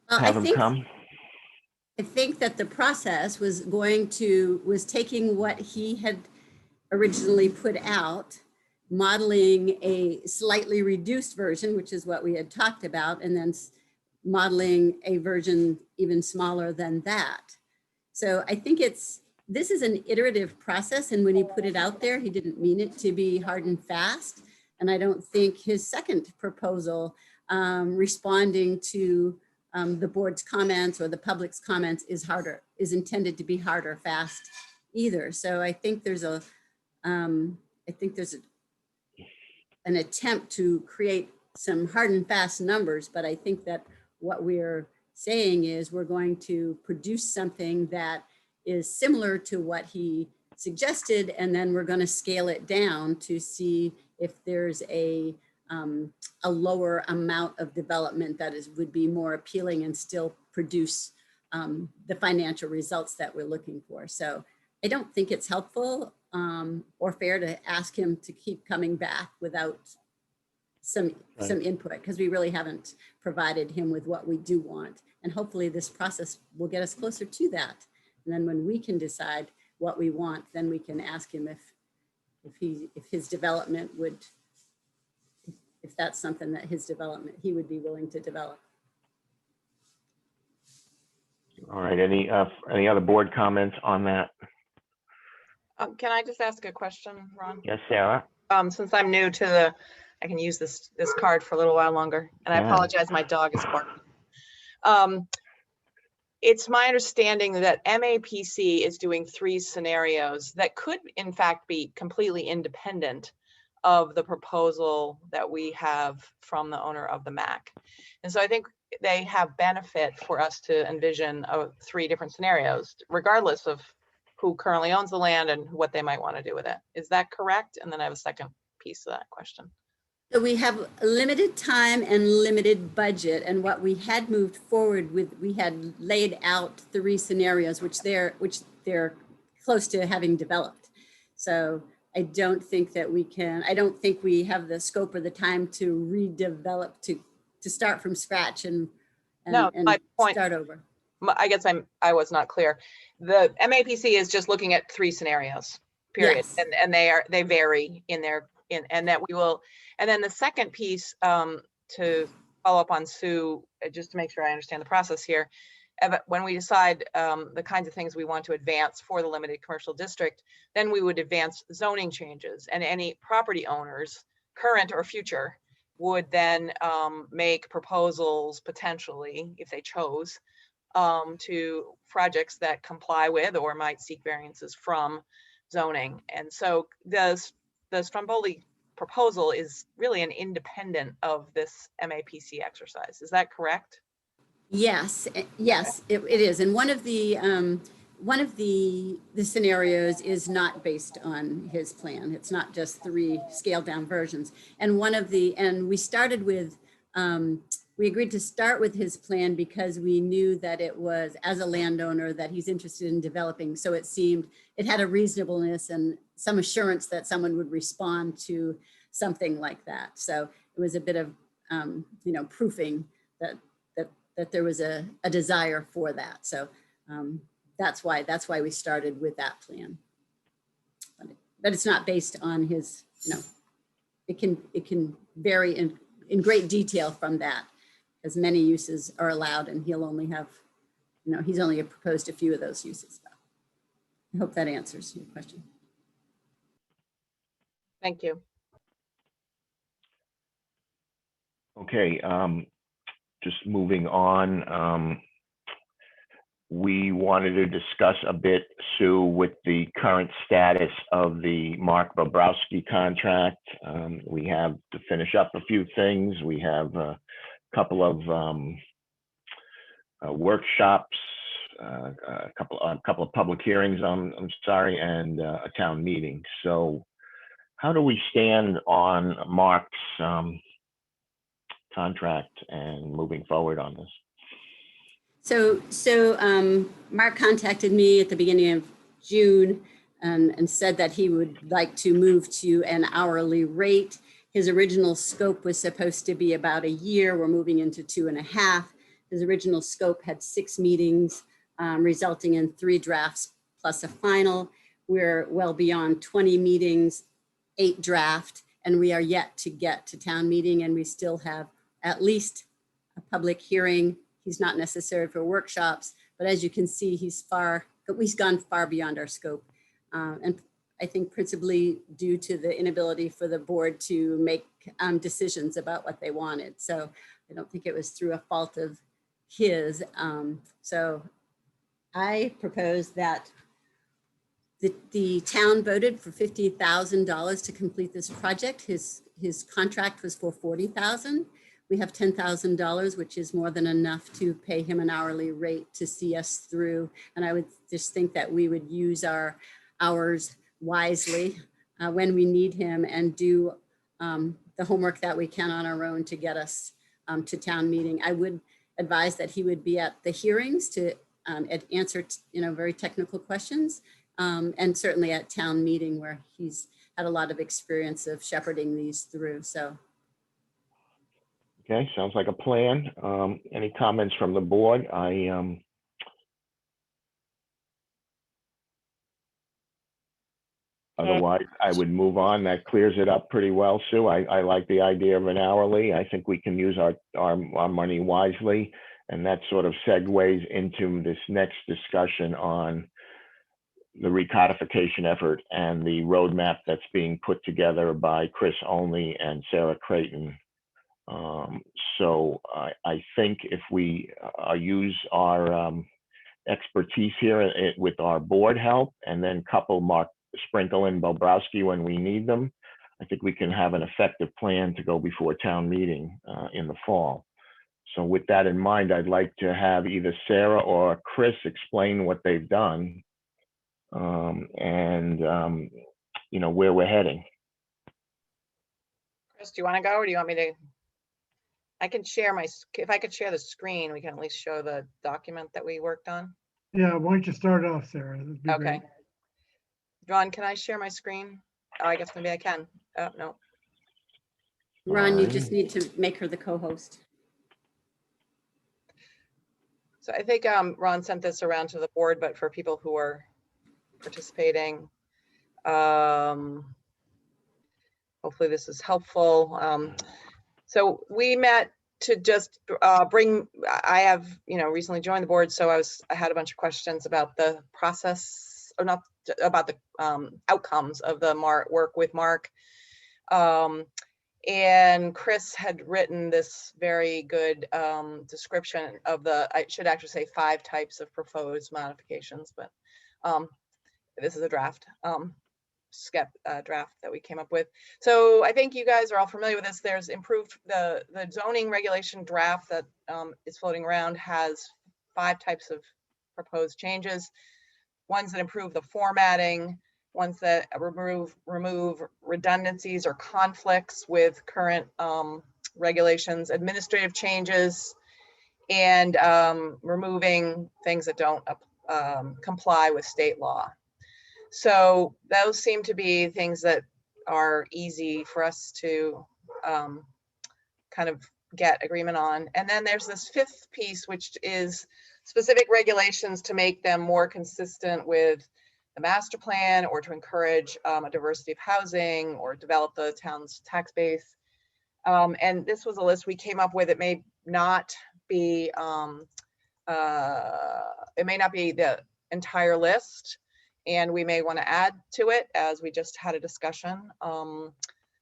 have him come? I think that the process was taking what he had originally put out, modeling a slightly reduced version, which is what we had talked about, and then modeling a version even smaller than that. So I think this is an iterative process, and when he put it out there, he didn't mean it to be hard and fast. And I don't think his second proposal, responding to the board's comments or the public's comments, is intended to be hard or fast either. So I think there's an attempt to create some hard and fast numbers, but I think that what we're saying is we're going to produce something that is similar to what he suggested, and then we're going to scale it down to see if there's a lower amount of development that would be more appealing and still produce the financial results that we're looking for. So I don't think it's helpful or fair to ask him to keep coming back without some input, because we really haven't provided him with what we do want. And hopefully this process will get us closer to that. And then when we can decide what we want, then we can ask him if his development would, if that's something that he would be willing to develop. All right, any other board comments on that? Can I just ask a question, Ron? Yes, Sarah? Since I'm new to I can use this card for a little while longer, and I apologize, my dog is barking. It's my understanding that MAPC is doing 3 scenarios that could in fact be completely independent of the proposal that we have from the owner of the MAC. And so I think they have benefit for us to envision 3 different scenarios, regardless of who currently owns the land and what they might want to do with it. Is that correct? And then I have a second piece of that question. So we have limited time and limited budget, and what we had moved forward with, we had laid out 3 scenarios, which they're close to having developed. So I don't think that I don't think we have the scope or the time to redevelop, to start from scratch and my point, start over. I guess I was not clear. The MAPC is just looking at 3 scenarios, period. Yes. And they vary in that we will. And then the second piece, to follow up on Sue, just to make sure I understand the process here, when we decide the kinds of things we want to advance for the limited commercial district, then we would advance zoning changes, and any property owners, current or future, would then make proposals potentially, if they chose, to projects that comply with or might seek variances from zoning. And so the Stromboli proposal is really an independent of this MAPC exercise. Is that correct? Yes, it is. And one of the scenarios is not based on his plan. It's not just 3 scaled down versions. And we started with, we agreed to start with his plan because we knew that it was, as a landowner, that he's interested in developing. So it seemed it had a reasonableness and some assurance that someone would respond to something like that. So it was a bit of, proofing that there was a desire for that. So that's why we started with that plan. But it's not based on his, it can vary in great detail from that, as many uses are allowed, and he'll only have, he's only proposed a few of those uses. I hope that answers your question. Thank you. Okay, just moving on. We wanted to discuss a bit, Sue, with the current status of the Mark Bubrowski contract. We have to finish up a few things. We have a couple of workshops a couple of public hearings, I'm sorry, and a town meeting. So how do we stand on Mark's contract and moving forward on this? So Mark contacted me at the beginning of June and said that he would like to move to an hourly rate. His original scope was supposed to be about a year. We're moving into 2.5. His original scope had 6 meetings, resulting in 3 drafts plus a final. We're well beyond 20 meetings, 8 draft, and we are yet to get to town meeting, and we still have at least a public hearing. He's not necessary for workshops, but as you can see, he's gone far beyond our scope. And I think principally due to the inability for the board to make decisions about what they wanted. So I don't think it was through a fault of his. So I propose that the town voted for $50,000 to complete this project. His contract was for $40,000. We have $10,000, which is more than enough to pay him an hourly rate to see us through. And I would just think that we would use our hours wisely when we need him and do the homework that we can on our own to get us to town meeting. I would advise that he would be at the hearings to answer very technical questions, and certainly at town meeting where he's had a lot of experience of shepherding these through. So. Okay, sounds like a plan. Any comments from the board? Otherwise, I would move on. That clears it up pretty well, Sue. I like the idea of an hourly. I think we can use our money wisely. And that sort of segues into this next discussion on the recodification effort and the roadmap that's being put together by Chris Only and Sarah Creighton. So I think if we use our expertise here with our board help and then couple Mark Sprinkle and Bubrowski when we need them, I think we can have an effective plan to go before town meeting in the fall. So with that in mind, I'd like to have either Sarah or Chris explain what they've done and where we're heading. Chris, do you want to go or do you want me to? I can share if I could share the screen, we can at least show the document that we worked on. Yeah, why don't you start off, Sarah? That'd be Okay. great. Ron, can I share my screen? Oh, I guess maybe I can. Oh, no. Ron, you just need to make her the co-host. So I think Ron sent this around to the board, but for people who are participating, hopefully this is helpful. So we met to just I have, recently joined the board, so I had a bunch of questions about the process, or not about the outcomes of the work with Mark. And Chris had written this very good description of I should actually say 5 types of proposed modifications, but this is a draft. Draft that we came up with. So I think you guys are all familiar with this. There's improved the zoning regulation draft that is floating around has 5 types of proposed changes. Ones that improve the formatting, ones that remove redundancies or conflicts with current regulations, administrative changes, and removing things that don't comply with state law. So those seem to be things that are easy for us to kind of get agreement on. And then there's this 5th piece, which is specific regulations to make them more consistent with the master plan, or to encourage a diversity of housing, or develop the town's tax base. And this was a list we came up with. It may not be the entire list, and we may want to add to it as we just had a discussion.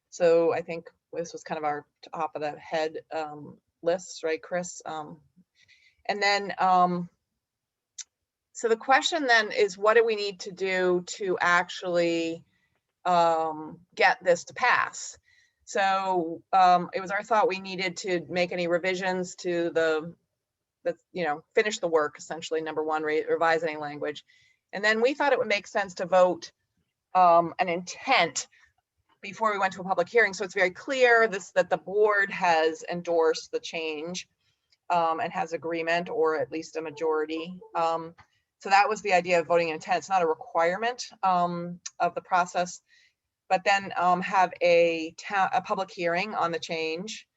So I think this was kind of our top of the head list, right, Chris? And then, so the question then is, what do we need to do to actually get this to pass? So it was our thought we needed to make any revisions to the finish the work, essentially, number one, revise any language. And then we thought it would make sense to vote an intent before we went to a public hearing. So it's very clear that the board has endorsed the change and has agreement, or at least a majority. So that was the idea of voting intent. It's not a requirement of the process, but then have a public hearing on the change,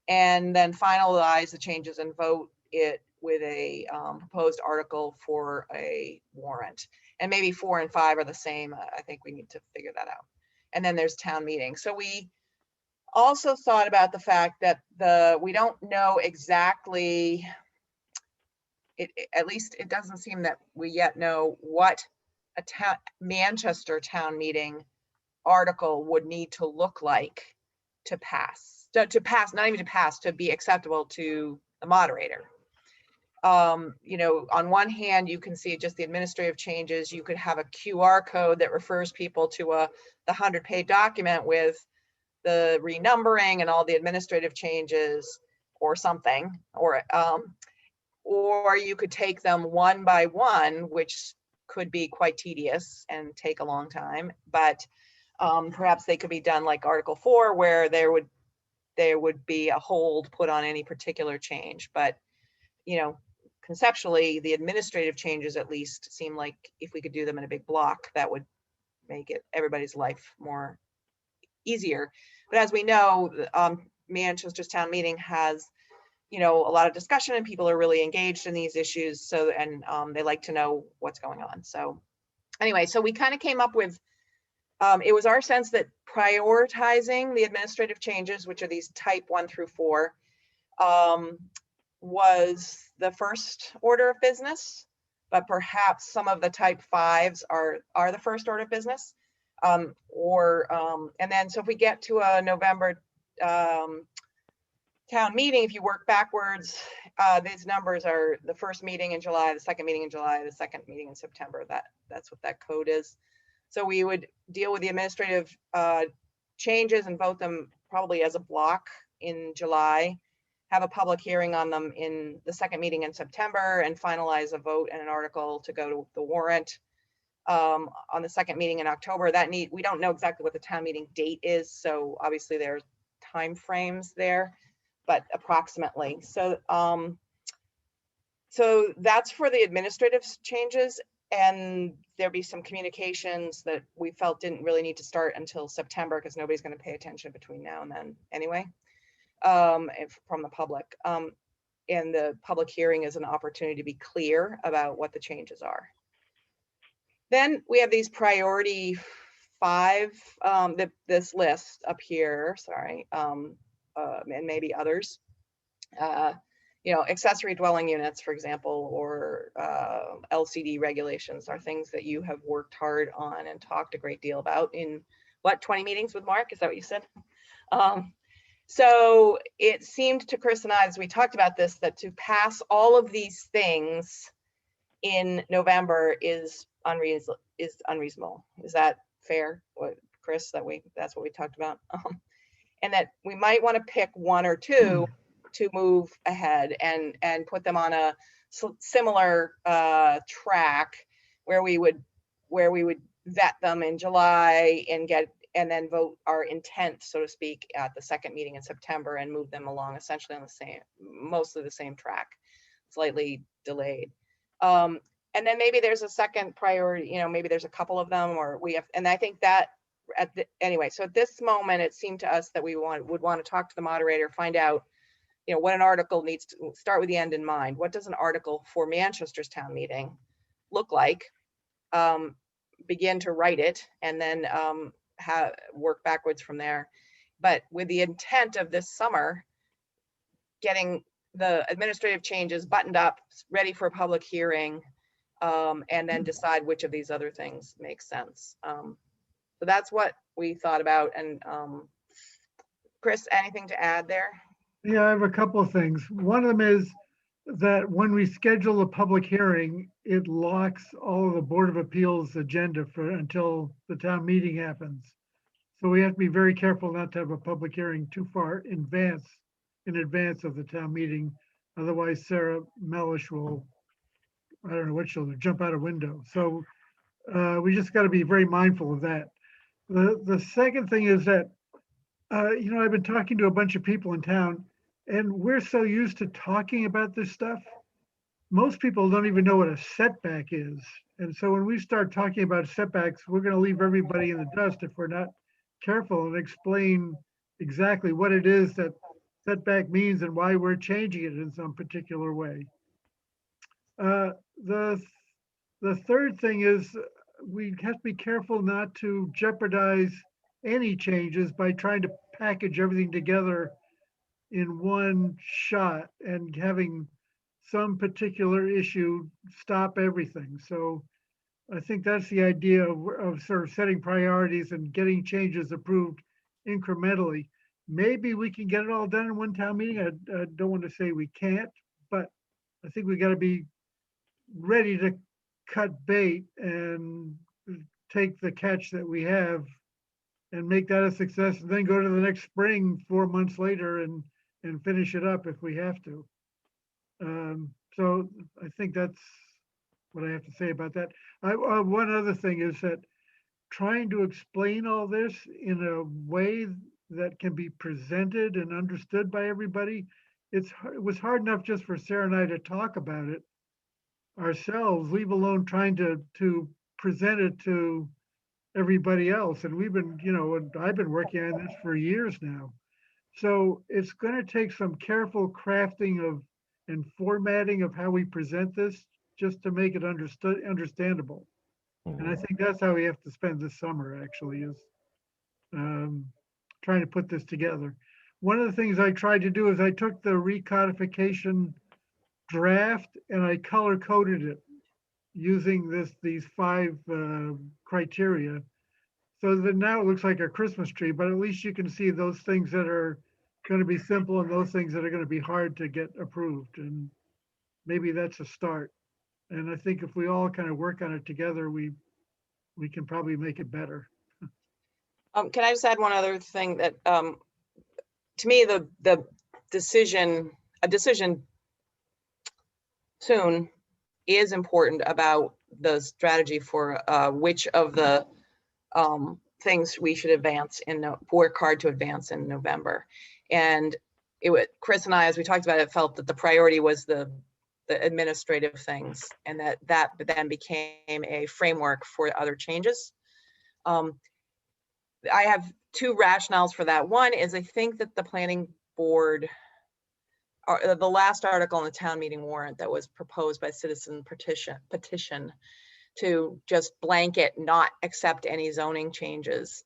and then finalize the changes and vote it with a proposed article for a warrant. And maybe 4 and 5 are the same. I think we need to figure that out. And then there's town meeting. So we also thought about the fact that we don't know exactly, at least it doesn't seem that we yet know what a Manchester town meeting article would need to look like to pass, not even to pass, to be acceptable to the moderator. On one hand, you can see just the administrative changes. You could have a QR code that refers people to the 100-page document with the renumbering and all the administrative changes or something, or you could take them one by one, which could be quite tedious and take a long time, but perhaps they could be done like Article 4, where there would be a hold put on any particular change. But conceptually, the administrative changes at least seem like if we could do them in a big block, that would make everybody's life more easier. But as we know, Manchester's town meeting has a lot of discussion, and people are really engaged in these issues. So, and they like to know what's going on. So anyway, so we kind of came up with, it was our sense that prioritizing the administrative changes, which are these type 1 through 4, was the first order of business, but perhaps some of the type 5s are the first order of business. And then, so if we get to a November town meeting, if you work backwards, these numbers are the first meeting in July, the second meeting in July, the second meeting in September. That's what that code is. So we would deal with the administrative changes and vote them probably as a block in July, have a public hearing on them in the second meeting in September, and finalize a vote and an article to go to the warrant on the second meeting in October. We don't know exactly what the town meeting date is, so obviously there's time frames there, but approximately. So that's for the administrative changes, and there'll be some communications that we felt didn't really need to start until September, because nobody's going to pay attention between now and then anyway, from the public. And the public hearing is an opportunity to be clear about what the changes are. Then we have these priority 5, this list up here, sorry, and maybe others. Accessory dwelling units, for example, or LCD regulations are things that you have worked hard on and talked a great deal about in 20 meetings with Mark? Is that what you said? So it seemed to Chris and I, as we talked about this, that to pass all of these things in November is unreasonable. Is that fair, Chris? That's what we talked about, and that we might want to pick 1 or 2 to move ahead and put them on a similar track where we would vet them in July and then vote our intent, so to speak, at the second meeting in September, and move them along essentially on mostly the same track, slightly delayed. And then maybe there's a second priority, maybe there's a couple of them, or and I think that anyway, so at this moment, it seemed to us that we would want to talk to the moderator, find out, what an article needs to start with the end in mind. What does an article for Manchester's town meeting look like? Begin to write it, and then work backwards from there. But with the intent of this summer, getting the administrative changes buttoned up, ready for a public hearing, and then decide which of these other things make sense. So that's what we thought about. And Chris, anything to add there? Yeah, I have a couple of things. One of them is that when we schedule a public hearing, it locks all of the Board of Appeals agenda until the town meeting happens. So we have to be very careful not to have a public hearing too far in advance of the town meeting, Otherwise, Sarah Melish will, I don't know what she'll do, jump out a window. So we just got to be very mindful of that. The second thing is that, I've been talking to a bunch of people in town, and we're so used to talking about this stuff. Most people don't even know what a setback is. And so when we start talking about setbacks, we're going to leave everybody in the dust if we're not careful and explain exactly what it is that setback means and why we're changing it in some particular way. The third thing is we have to be careful not to jeopardize any changes by trying to package everything together in one shot and having some particular issue stop everything. So I think that's the idea of sort of setting priorities and getting changes approved incrementally. Maybe we can get it all done in one town meeting. I don't want to say we can't, but I think we got to be ready to cut bait and take the catch that we have and make that a success, and then go to the next spring 4 months later and finish it up if we have to. So I think that's what I have to say about that. One other thing is that trying to explain all this in a way that can be presented and understood by everybody, it was hard enough just for Sarah and I to talk about it ourselves, leave alone trying to present it to everybody else. And we've been, I've been working on this for years now. So it's going to take some careful crafting of and formatting of how we present this just to make it understandable. And I think that's how we have to spend this summer, actually, is trying to put this together. One of the things I tried to do is I took the recodification draft and I color coded it using these 5 criteria. So that now it looks like a Christmas tree, but at least you can see those things that are going to be simple and those things that are going to be hard to get approved. And maybe that's a start. And I think if we all kind of work on it together, we can probably make it better. Can I just add one other thing that, to me, a decision soon is important about the strategy for which of the things we should work hard to advance in November. And Chris and I, as we talked about it, felt that the priority was the administrative things, and that then became a framework for other changes. I have 2 rationales for that. One is I think that the planning board, the last article in the town meeting warrant that was proposed by citizen petition to just blanket not accept any zoning changes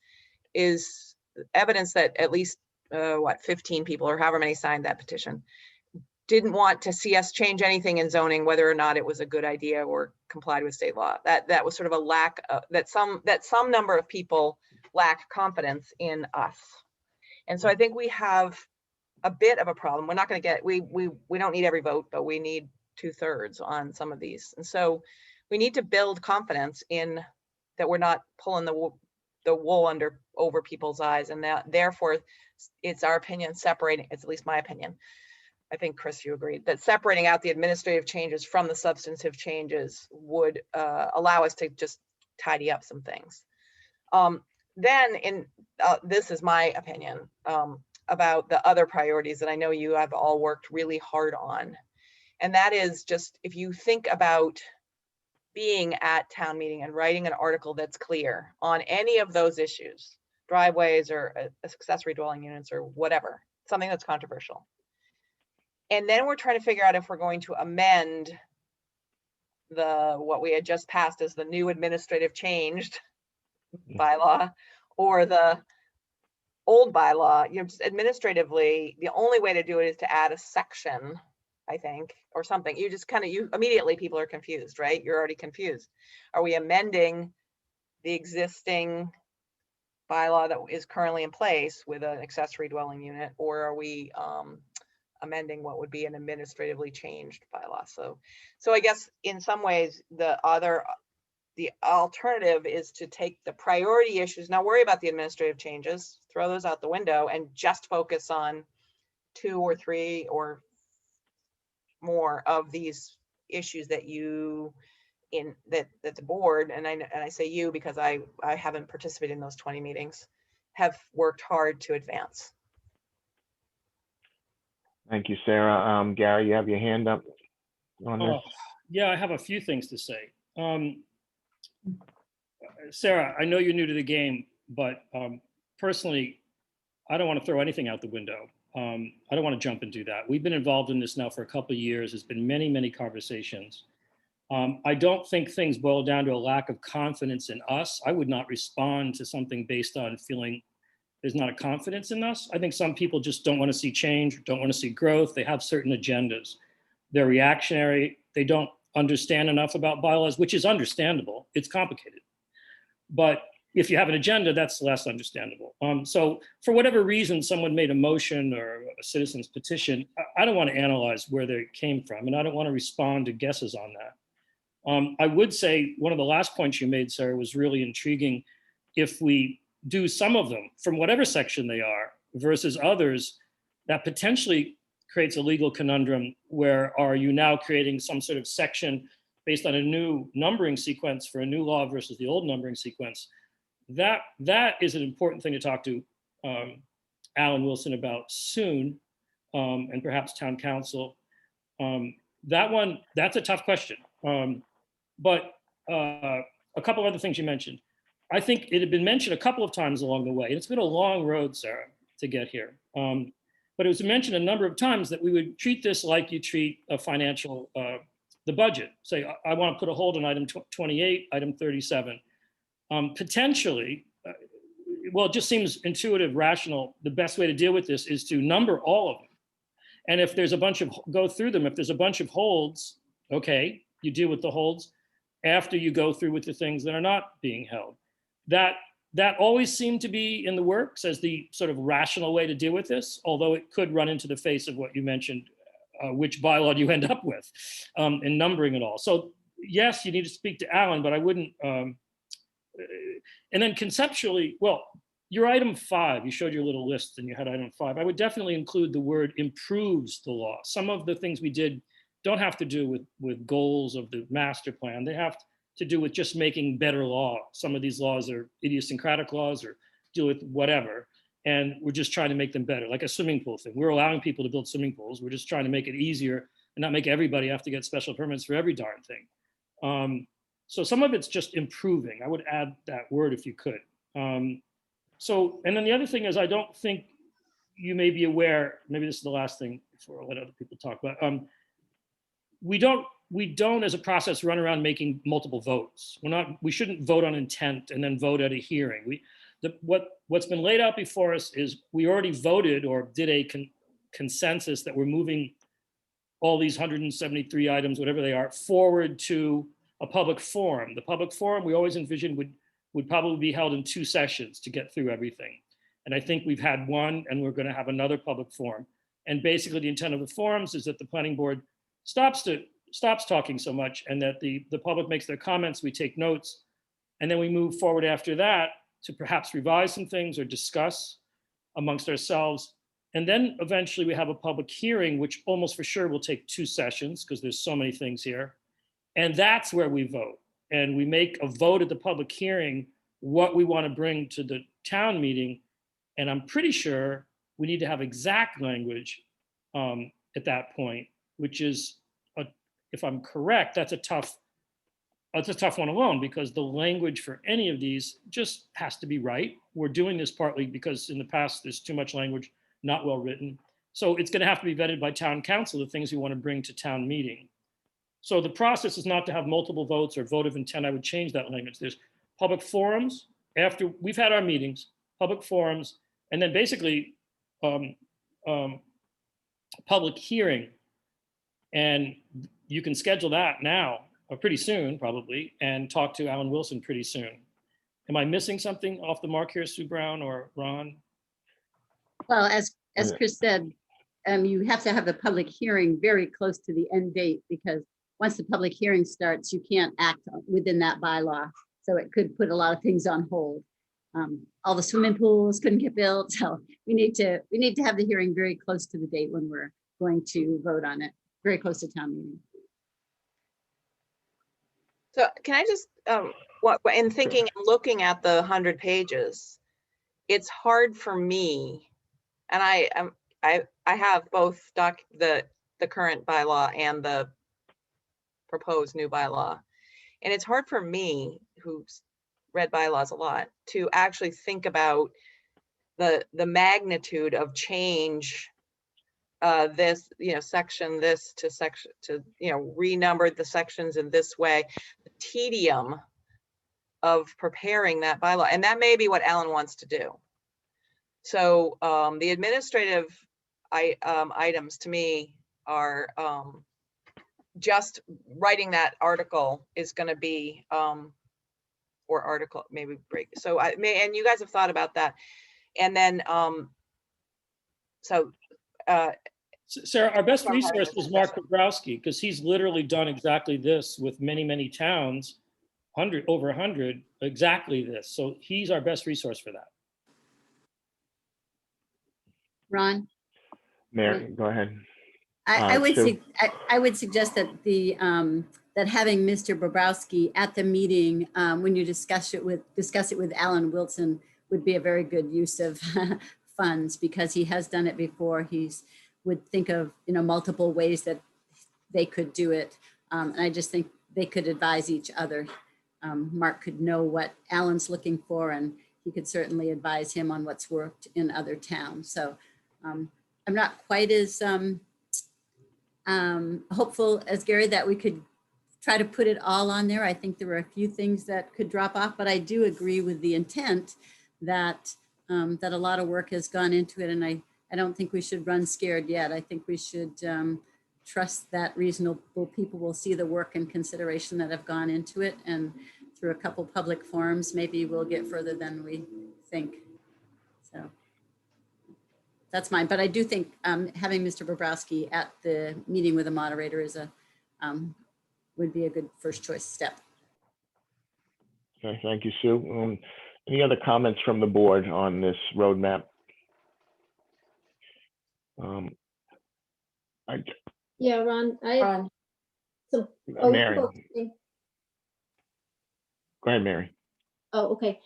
is evidence that at least 15 people or however many signed that petition didn't want to see us change anything in zoning, whether or not it was a good idea or complied with state law. That was sort of a lack of, that some number of people lack confidence in us. And so I think we have a bit of a problem. We're not going to get, we don't need every vote, but we need 2/3 on some of these. And so we need to build confidence in that we're not pulling the wool over people's eyes, and that therefore it's our opinion separating, it's at least my opinion. I think, Chris, you agreed that separating out the administrative changes from the substantive changes would allow us to just tidy up some things. Then this is my opinion about the other priorities that I know you have all worked really hard on. And that is just, if you think about being at town meeting and writing an article that's clear on any of those issues, driveways or accessory dwelling units or whatever, something that's controversial. And then we're trying to figure out if we're going to amend what we had just passed as the new administrative changed bylaw or the old bylaw. Just administratively, the only way to do it is to add a section, I think, or something. You just immediately people are confused, right? You're already confused. Are we amending the existing bylaw that is currently in place with an accessory dwelling unit, or are we amending what would be an administratively changed bylaw? So I guess in some ways the alternative is to take the priority issues, not worry about the administrative changes, throw those out the window, and just focus on 2 or 3 or more of these issues that that the board, and I say you because I haven't participated in those 20 meetings, have worked hard to advance. Thank you, Sarah. Gary, you have your hand up on this? Yeah, I have a few things to say. Sarah, I know you're new to the game, but personally, I don't want to throw anything out the window. I don't want to jump and do that. We've been involved in this now for a couple of years. There's been many, many conversations. I don't think things boil down to a lack of confidence in us. I would not respond to something based on feeling there's not a confidence in us. I think some people just don't want to see change, don't want to see growth. They have certain agendas. They're reactionary. They don't understand enough about bylaws, which is understandable. It's complicated. But if you have an agenda, that's less understandable. So for whatever reason, someone made a motion or a citizen's petition, I don't want to analyze where they came from, and I don't want to respond to guesses on that. I would say one of the last points you made, Sarah, was really intriguing. If we do some of them from whatever section they are versus others, that potentially creates a legal conundrum where are you now creating some sort of section based on a new numbering sequence for a new law versus the old numbering sequence. That is an important thing to talk to Alan Wilson about soon, and perhaps town council. That's a tough question. But a couple other things you mentioned. I think it had been mentioned a couple of times along the way, and it's been a long road, Sarah, to get here. But it was mentioned a number of times that we would treat this like you treat a financial, the budget. Say, I want to put a hold on item 28, item 37. Potentially, well, it just seems intuitive, rational. The best way to deal with this is to number all of them. And if there's a bunch of, go through them, if there's a bunch of holds, okay, you deal with the holds after you go through with the things that are not being held. That always seemed to be in the works as the sort of rational way to deal with this, although it could run into the face of what you mentioned, which bylaw do you end up with in numbering it all. So yes, you need to speak to Alan, but I wouldn't, and then conceptually, well, your item 5, you showed your little list and you had item 5. I would definitely include the word improves the law. Some of the things we did don't have to do with goals of the master plan. They have to do with just making better law. Some of these laws are idiosyncratic laws or deal with whatever. And we're just trying to make them better, like a swimming pool thing. We're allowing people to build swimming pools. We're just trying to make it easier and not make everybody have to get special permits for every darn thing. So some of it's just improving. I would add that word if you could. And then the other thing is, I don't think you may be aware, maybe this is the last thing before I let other people talk about. We don't as a process run around making multiple votes. We shouldn't vote on intent and then vote at a hearing. What's been laid out before us is we already voted or did a consensus that we're moving all these 173 items, whatever they are, forward to a public forum. The public forum we always envisioned would probably be held in 2 sessions to get through everything. And I think we've had one, and we're going to have another public forum. And basically the intent of the forums is that the planning board stops talking so much and that the public makes their comments, we take notes, and then we move forward after that to perhaps revise some things or discuss amongst ourselves. And then eventually we have a public hearing, which almost for sure will take 2 sessions because there's so many things here. And that's where we vote. And we make a vote at the public hearing, what we want to bring to the town meeting. And I'm pretty sure we need to have exact language at that point, which is, if I'm correct, that's a tough one alone, because the language for any of these just has to be right. We're doing this partly because in the past there's too much language, not well written. So it's going to have to be vetted by town council, the things we want to bring to town meeting. So the process is not to have multiple votes or vote of intent. I would change that language. There's public forums after we've had our meetings, public forums, and then basically public hearing. And you can schedule that now, or pretty soon probably, and talk to Alan Wilson pretty soon. Am I missing something off the mark here, Sue Brown or Ron? Well, as Chris said, you have to have the public hearing very close to the end date, because once the public hearing starts, you can't act within that bylaw. So it could put a lot of things on hold. All the swimming pools couldn't get built. So we need to have the hearing very close to the date when we're going to vote on it. very close to town meeting. So can I just, in thinking and looking at the 100 pages, it's hard for me, and I have both the current bylaw and the proposed new bylaw. And it's hard for me, who's read bylaws a lot, to actually think about the magnitude of change, this, section this to section to, renumbered the sections in this way, the tedium of preparing that bylaw. And that may be what Alan wants to do. So the administrative items to me are just writing that article is going to be, or article, maybe break. So and you guys have thought about that. And then, Sarah, our best From having resource this is Mark Bubrowski, because he's literally done exactly this with many, many towns, over 100, exactly this. So he's our best resource for that. Ron? Mary, go ahead. I would Sue? I would suggest that that having Mr. Bubrowski at the meeting when you discuss it with Alan Wilson would be a very good use of funds, because he has done it before. He's would think of multiple ways that they could do it, and I just think they could advise each other. Mark could know what Alan's looking for, and he could certainly advise him on what's worked in other towns. So I'm not quite as hopeful as Gary that we could try to put it all on there. I think there were a few things that could drop off, but I do agree with the intent that that a lot of work has gone into it, and I don't think we should run scared yet. I think we should trust that reasonable people will see the work and consideration that have gone into it, and through a couple public forums, maybe we'll get further than we think. So that's mine, but I do think having Mr. Bubrowski at the meeting with the moderator is would be a good first choice step. Okay, thank you, Sue. Any other comments from the board on this roadmap? Yeah, Ron, I have Ron. some. Mary. Okay. Go ahead, Mary. Oh, okay.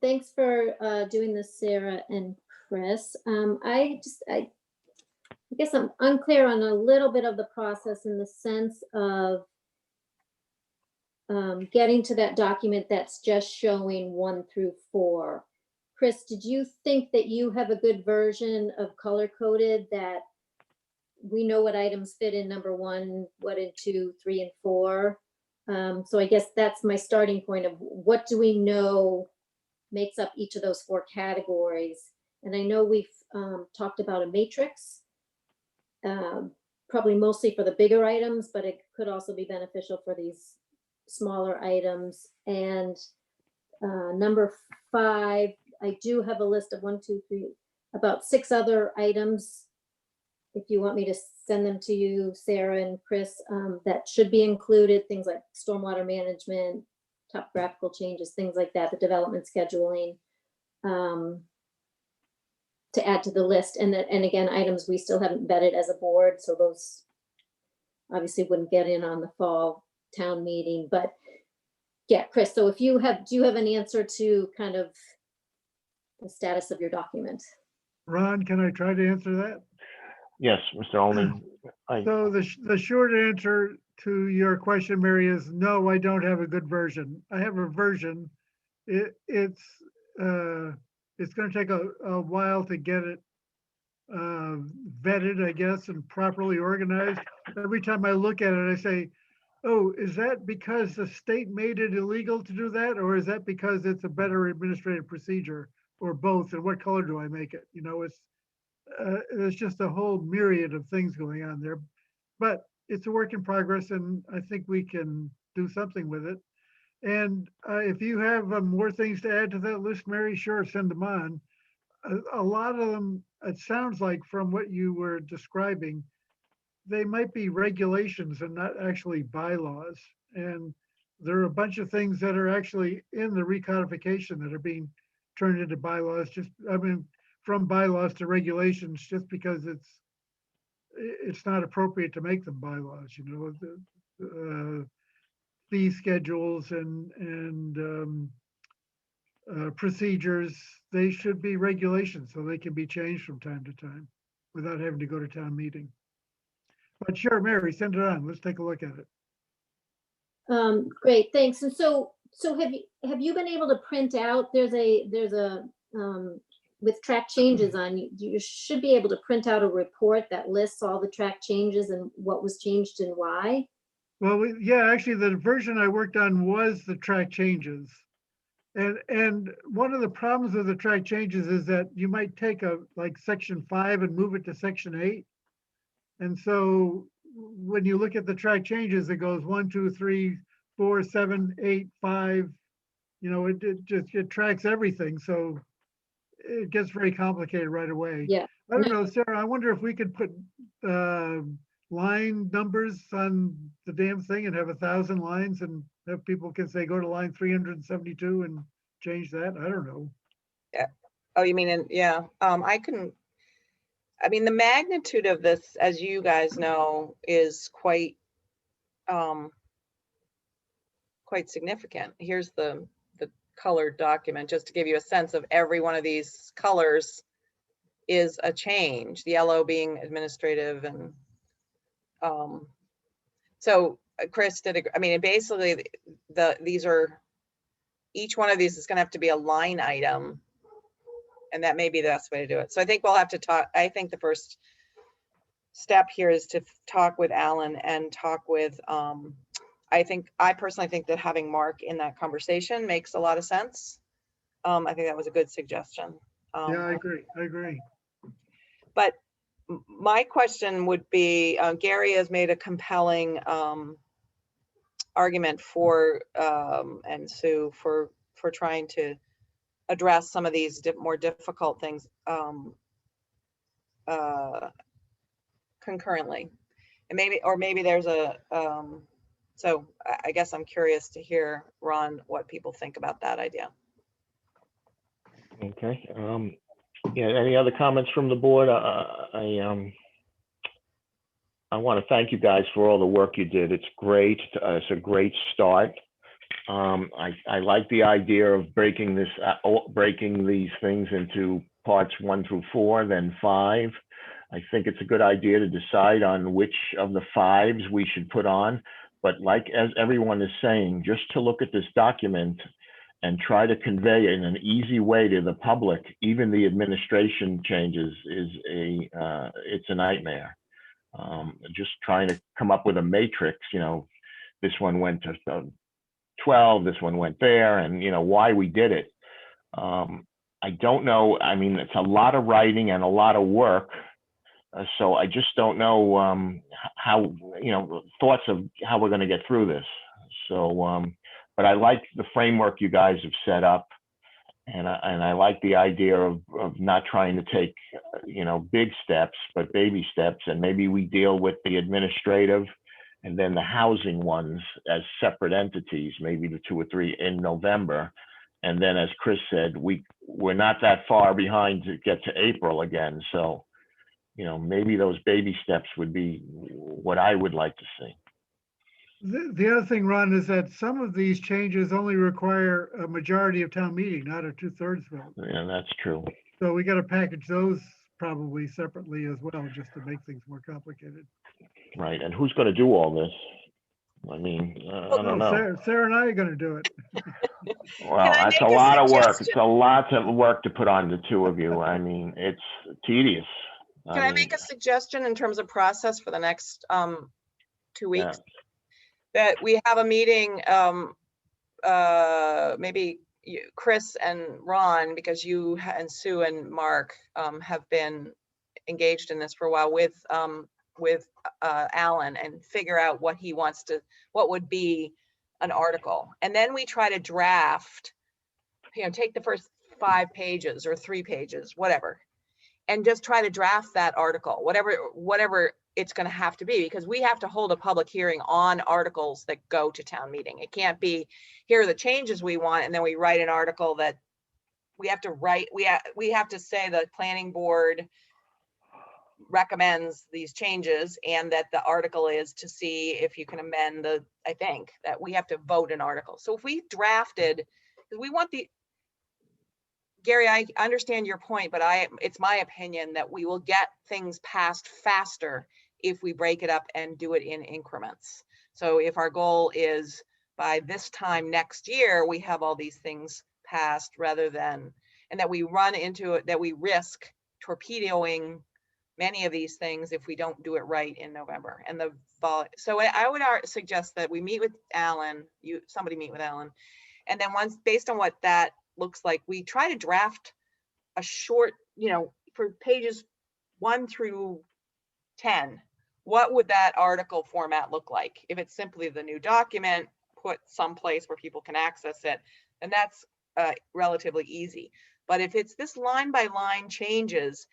Thanks for doing this, Sarah and Chris. I guess I'm unclear on a little bit of the process, in the sense of getting to that document that's just showing 1 through 4. Chris, did you think that you have a good version of color coded, that we know what items fit in number 1, what in 2, 3, and 4? So I guess that's my starting point of what do we know makes up each of those 4 categories. And I know we've talked about a matrix, probably mostly for the bigger items, but it could also be beneficial for these smaller items. And number 5, I do have a list of 1, 2, 3, about 6 other items. If you want me to send them to you, Sarah and Chris, that should be included, things like stormwater management, topographical changes, things like that, the development scheduling, to add to the list. And again, items we still haven't vetted as a board, so those obviously wouldn't get in on the fall town meeting. But yeah, Chris, so if do you have an answer to kind of the status of your document? Ron, can I try to answer that? Yes, Mr. Olney. So the short answer to your question, Mary, is no, I don't have a good version. I have a version. It's going to take a while to get it vetted, I guess, and properly organized. Every time I look at it, I say, oh, is that because the state made it illegal to do that? Or is that because it's a better administrative procedure, or both? And what color do I make it? There's just a whole myriad of things going on there, but it's a work in progress, and I think we can do something with it. And if you have more things to add to that list, Mary, sure, send them on. A lot of them, it sounds like from what you were describing, they might be regulations and not actually bylaws. And there are a bunch of things that are actually in the recodification that are being turned into bylaws, from bylaws to regulations, just because it's not appropriate to make them bylaws, you know, the fee schedules and procedures, they should be regulations so they can be changed from time to time without having to go to town meeting. But sure, Mary, send it on. Let's take a look at it. Great, thanks. And so have you been able to print out, there's a with track changes on, you should be able to print out a report that lists all the track changes and what was changed and why. Well, yeah, actually, the version I worked on was the track changes. And one of the problems with the track changes is that you might take like section 5 and move it to section 8. And so when you look at the track changes, it goes 1, 2, 3, 4, 7, 8, 5. You know, it tracks everything. So it gets very complicated right away. Yeah. I don't know, Sarah, I wonder if we could put line numbers on the damn thing and have 1,000 lines and have people can say, go to line 372 and change that. I don't know. Yeah. Oh, you mean, yeah, I mean, the magnitude of this, as you guys know, is quite significant. Here's the colored document, just to give you a sense of every one of these colors is a change, the yellow being administrative. And so Chris did, I mean, basically each one of these is going to have to be a line item, and that may be the best way to do it. So I think we'll have to talk. I think the first step here is to talk with Alan and talk with, I personally think that having Mark in that conversation makes a lot of sense. I think that was a good suggestion. Yeah, I agree. But my question would be, Gary has made a compelling argument for, and Sue, for trying to address some of these more difficult things concurrently. And maybe there's a, so I guess I'm curious to hear, Ron, what people think about that idea. Okay. Yeah, any other comments from the board? I want to thank you guys for all the work you did. It's great. It's a great start. I like the idea of breaking these things into parts 1 through 4, then 5. I think it's a good idea to decide on which of the 5s we should put on. But like as everyone is saying, just to look at this document and try to convey it in an easy way to the public, even the administration changes, is it's a nightmare. Just trying to come up with a matrix, you know, this one went to 12, this one went there, and you know why we did it. I don't know. I mean, it's a lot of writing and a lot of work. So I just don't know how, you know, thoughts of how we're going to get through this. So, but I like the framework you guys have set up, and I like the idea of not trying to take, you know, big steps, but baby steps, and maybe we deal with the administrative and then the housing ones as separate entities, maybe the 2 or 3 in November. And then, as Chris said, we're not that far behind to get to April again. So, you know, maybe those baby steps would be what I would like to see. The other thing, Ron, is that some of these changes only require a majority of town meeting, not a 2/3 vote. Yeah, that's true. So we got to package those probably separately as well, just to make things more complicated. Right, and who's going to do all this? I mean, I don't know. Sarah and I are going to do it. Well, that's a lot of work. It's a lot of work to put on the 2 of you. I mean, it's tedious. Can I make a suggestion in terms of process for the next 2 weeks? Yeah. That we have a meeting, maybe Chris and Ron, because you and Sue and Mark have been engaged in this for a while with Alan, and figure out what he wants to, what would be an article. And then we try to draft, you know, take the first 5 pages or 3 pages, whatever, and just try to draft that article, whatever it's going to have to be, because we have to hold a public hearing on articles that go to town meeting. It can't be, here are the changes we want, and then we write an article that we have to write. We have to say the planning board recommends these changes, and that the article is to see if you can amend the, I think that we have to vote an article. So if we drafted, because we want the, Gary, I understand your point, but it's my opinion that we will get things passed faster if we break it up and do it in increments. So if our goal is by this time next year, we have all these things passed rather than, and that we run into it, that we risk torpedoing many of these things if we don't do it right in November. And so I would suggest that we meet with Alan, somebody meet with Alan. And then once, based on what that looks like, we try to draft a short, for pages 1 through 10, what would that article format look like? If it's simply the new document, put someplace where people can access it, and that's relatively easy. But if it's this line by line changes,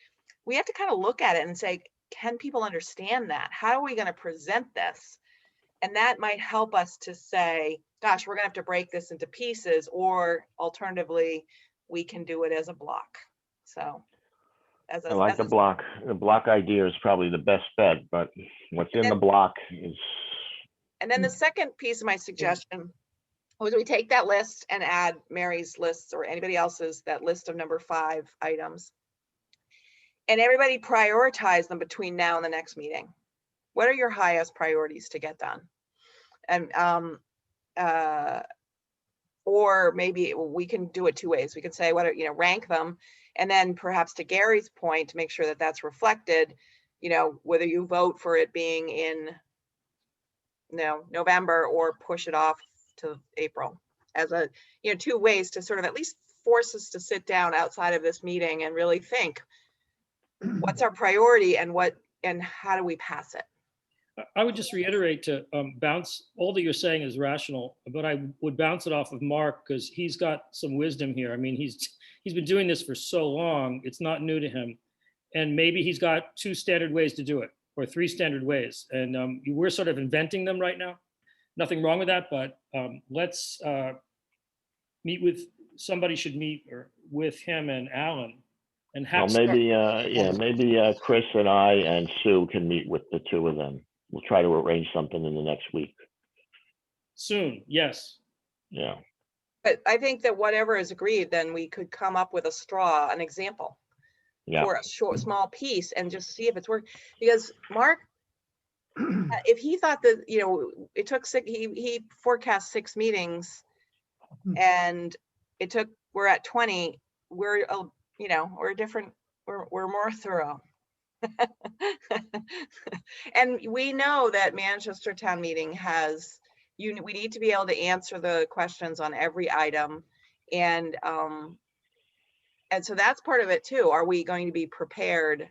we have to kind of look at it and say, can people understand that? How are we going to present this? And that might help us to say, gosh, we're going to have to break this into pieces, or alternatively, we can do it as a block. So I like the block. The block idea is probably the best bet, but what's in the block is. And then the second piece of my suggestion was we take that list and add Mary's lists or anybody else's, that list of number 5 items. And everybody prioritize them between now and the next meeting. What are your highest priorities to get done? And or maybe we can do it 2 ways. We can say, rank them, and then perhaps to Gary's point, to make sure that that's reflected, whether you vote for it being in November or push it off to April, as a 2 ways to sort of at least force us to sit down outside of this meeting and really think, what's our priority and how do we pass it? I would just reiterate to bounce, all that you're saying is rational, but I would bounce it off of Mark because he's got some wisdom here. I mean, he's been doing this for so long, it's not new to him. And maybe he's got 2 standard ways to do it, or 3 standard ways. And we're sort of inventing them right now. Nothing wrong with that, but let's meet with, somebody should meet with him and Alan. And have maybe Chris and I and Sue can meet with the 2 of them. We'll try to arrange something in the next week. Soon, yes. Yeah. But I think that whatever is agreed, then we could come up with an example for a small piece and just see if it's working. Because Mark, if he thought that, it took he forecast 6 meetings and we're at 20, we're different, we're more thorough. And we know that Manchester Town Meeting has, we need to be able to answer the questions on every item. And so that's part of it too. Are we going to be prepared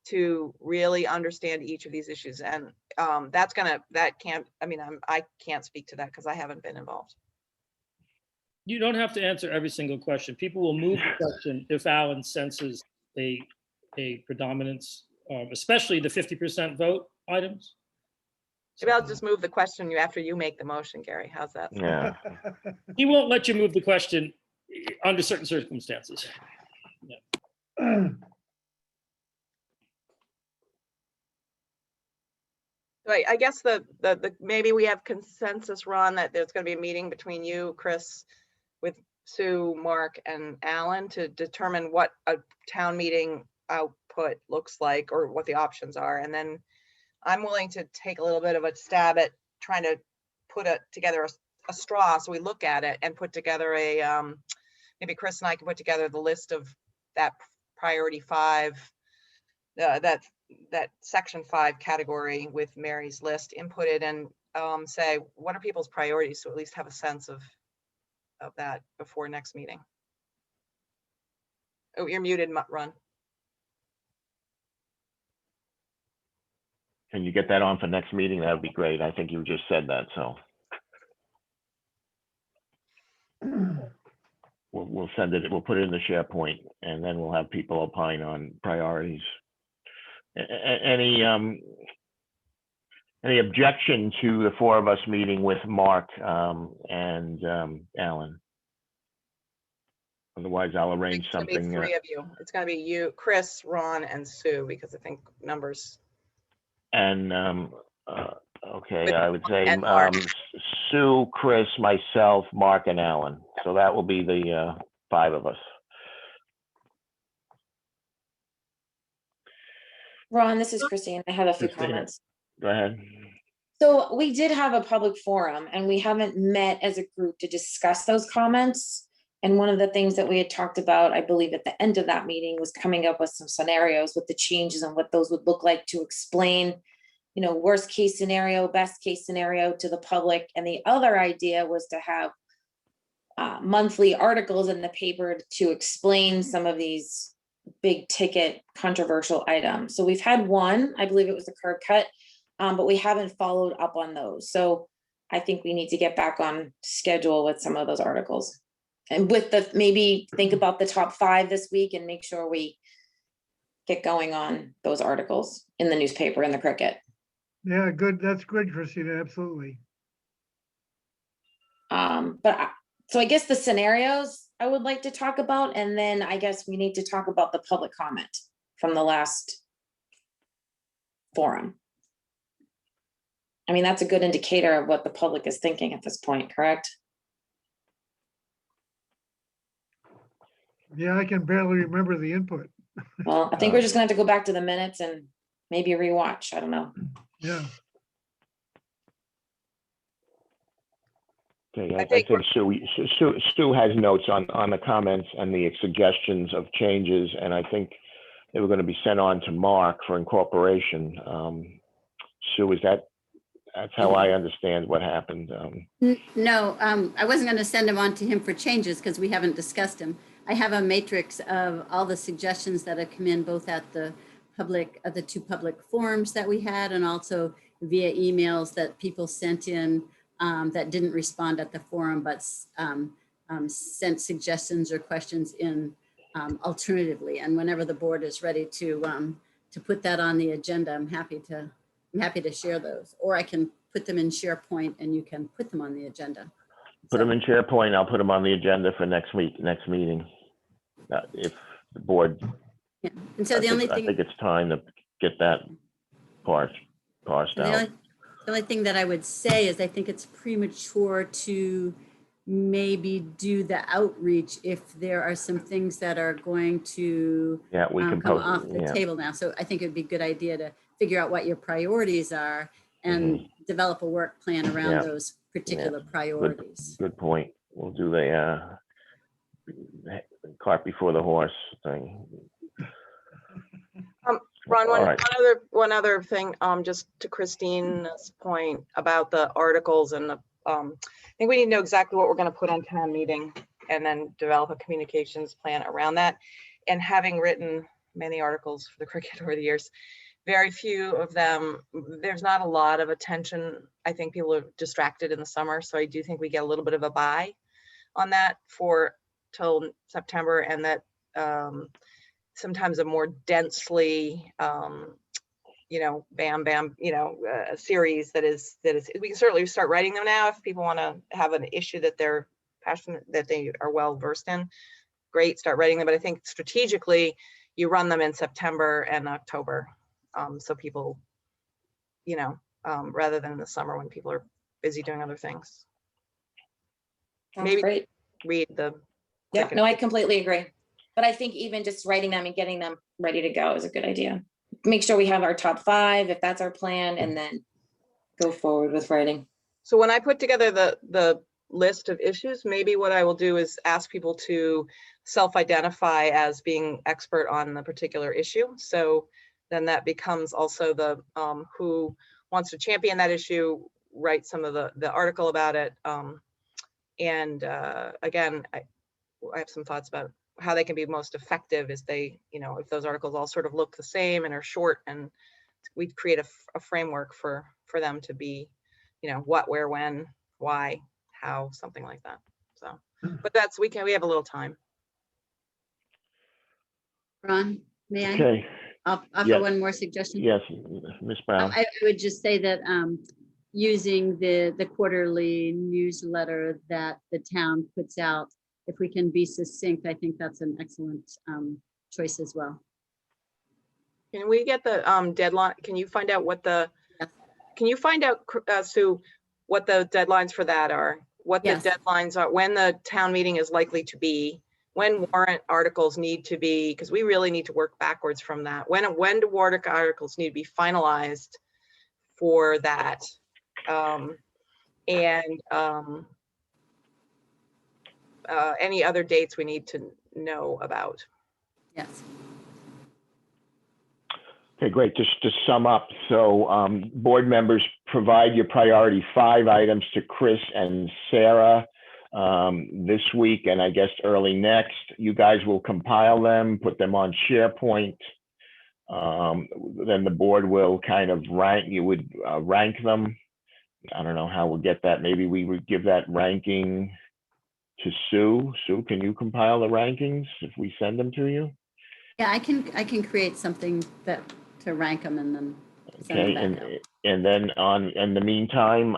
to really understand each of these issues? And I can't speak to that because I haven't been involved. You don't have to answer every single question. People will move the question if Alan senses a predominance, especially the 50% vote items. Maybe I'll just move the question after you make the motion, Gary. How's that? Yeah. He won't let you move the question under certain circumstances. Yeah. So I guess the maybe we have consensus, Ron, that there's going to be a meeting between you, Chris, with Sue, Mark, and Alan to determine what a town meeting output looks like or what the options are. And then I'm willing to take a little bit of a stab at trying to put together a straw. So we look at it and put together maybe Chris and I can put together the list of that priority 5, that section 5 category with Mary's list, input it and say, what are people's priorities? So at least have a sense of that before next meeting. Oh, you're muted, Ron. Can you get that on for next meeting? That would be great. I think you just said that, so. We'll send it, we'll put it in the SharePoint, and then we'll have people opine on priorities. Any objection to the 4 of us meeting with Mark and Alan? Otherwise, I'll arrange It's gonna be something. 3 of you. It's gonna be you, Chris, Ron, and Sue, because I think numbers. And, okay, I would say And Mark. Sue, Chris, myself, Mark, and Alan. So that will be the 5 of us. Ron, this is Christine. I have a few Christina. comments. Go ahead. So we did have a public forum and we haven't met as a group to discuss those comments. And one of the things that we had talked about, I believe at the end of that meeting, was coming up with some scenarios with the changes and what those would look like to explain, you know, worst case scenario, best case scenario to the public. And the other idea was to have monthly articles in the paper to explain some of these big ticket controversial items. So we've had one, I believe it was the curb cut, but we haven't followed up on those. So I think we need to get back on schedule with some of those articles. And with the, maybe think about the top 5 this week and make sure we get going on those articles in the newspaper and the Cricket. Yeah, good. That's good, Christina. Absolutely. So I guess the scenarios I would like to talk about, and then I guess we need to talk about the public comment from the last forum. I mean, that's a good indicator of what the public is thinking at this point, correct? Yeah, I can barely remember the input. Well, I think we're just gonna have to go back to the minutes and maybe rewatch. I don't know. Yeah. Okay, I think Sue has notes on the comments and the suggestions of changes, and I think they were going to be sent on to Mark for incorporation. Sue, that's how I understand what happened. No, I wasn't going to send them on to him for changes because we haven't discussed them. I have a matrix of all the suggestions that have come in, both at the the 2 public forums that we had, and also via emails that people sent in that didn't respond at the forum, but sent suggestions or questions in alternatively. And whenever the board is ready to put that on the agenda, I'm happy to share those, or I can put them in SharePoint and you can put them on the agenda. Put them in SharePoint. I'll put them on the agenda for next meeting. If the board. Yeah. And so I think it's time to get that parsed out. The only thing that I would say is I think it's premature to maybe do the outreach if there are some things that are going to come off the table now. So I think it'd be a good idea to figure out what your priorities are and develop a work plan around those particular priorities. Good point. We'll do the cart before the horse thing. Ron, one other thing, just to Christine's point about the articles and the, I think we need to know exactly what we're going to put on town meeting and then develop a communications plan around that. And having written many articles for the Cricket over the years, very few of them, there's not a lot of attention. I think people are distracted in the summer. So I do think we get a little bit of a buy on that for till September, and that sometimes a more densely, a series that is, we can certainly start writing them now if people want to have an issue that they're passionate, that they are well versed in. Great, start writing them. But I think strategically, you run them in September and October, so people, rather than in the summer when people are busy doing other things. Maybe great. Read the. Yeah, no, I completely agree. But I think even just writing them and getting them ready to go is a good idea. Make sure we have our top 5, if that's our plan, and then go forward with writing. So when I put together the list of issues, maybe what I will do is ask people to self-identify as being expert on the particular issue. So then that becomes also the who wants to champion that issue, write some of the article about it. Again, I have some thoughts about how they can be most effective is they, if those articles all sort of look the same and are short, and we create a framework for them to be, what, where, when, why, how, something like that. So, but we have a little time. Ron, may I? Okay. I'll offer one more suggestion. Yes, Ms. Brown. I would just say that using the quarterly newsletter that the town puts out if we can be succinct, I think that's an excellent choice as well. Can we get the deadline? Can you find out what the, Yes. can you find out, Sue, what the deadlines for that are? What the Yes. deadlines are, when the town meeting is likely to be, when warrant articles need to be, because we really need to work backwards from that. When do warrant articles need to be finalized for that? Any other dates we need to know about? Yes. Okay, great. Just to sum up, so board members, provide your priority 5 items to Chris and Sarah this week, and I guess early next. You guys will compile them, put them on SharePoint. Then the board will kind of rank, you would rank them. I don't know how we'll get that. Maybe we would give that ranking to Sue. Sue, can you compile the rankings if we send them to you? Yeah, I can create something that to rank them and then send Okay, them back out. and then in the meantime,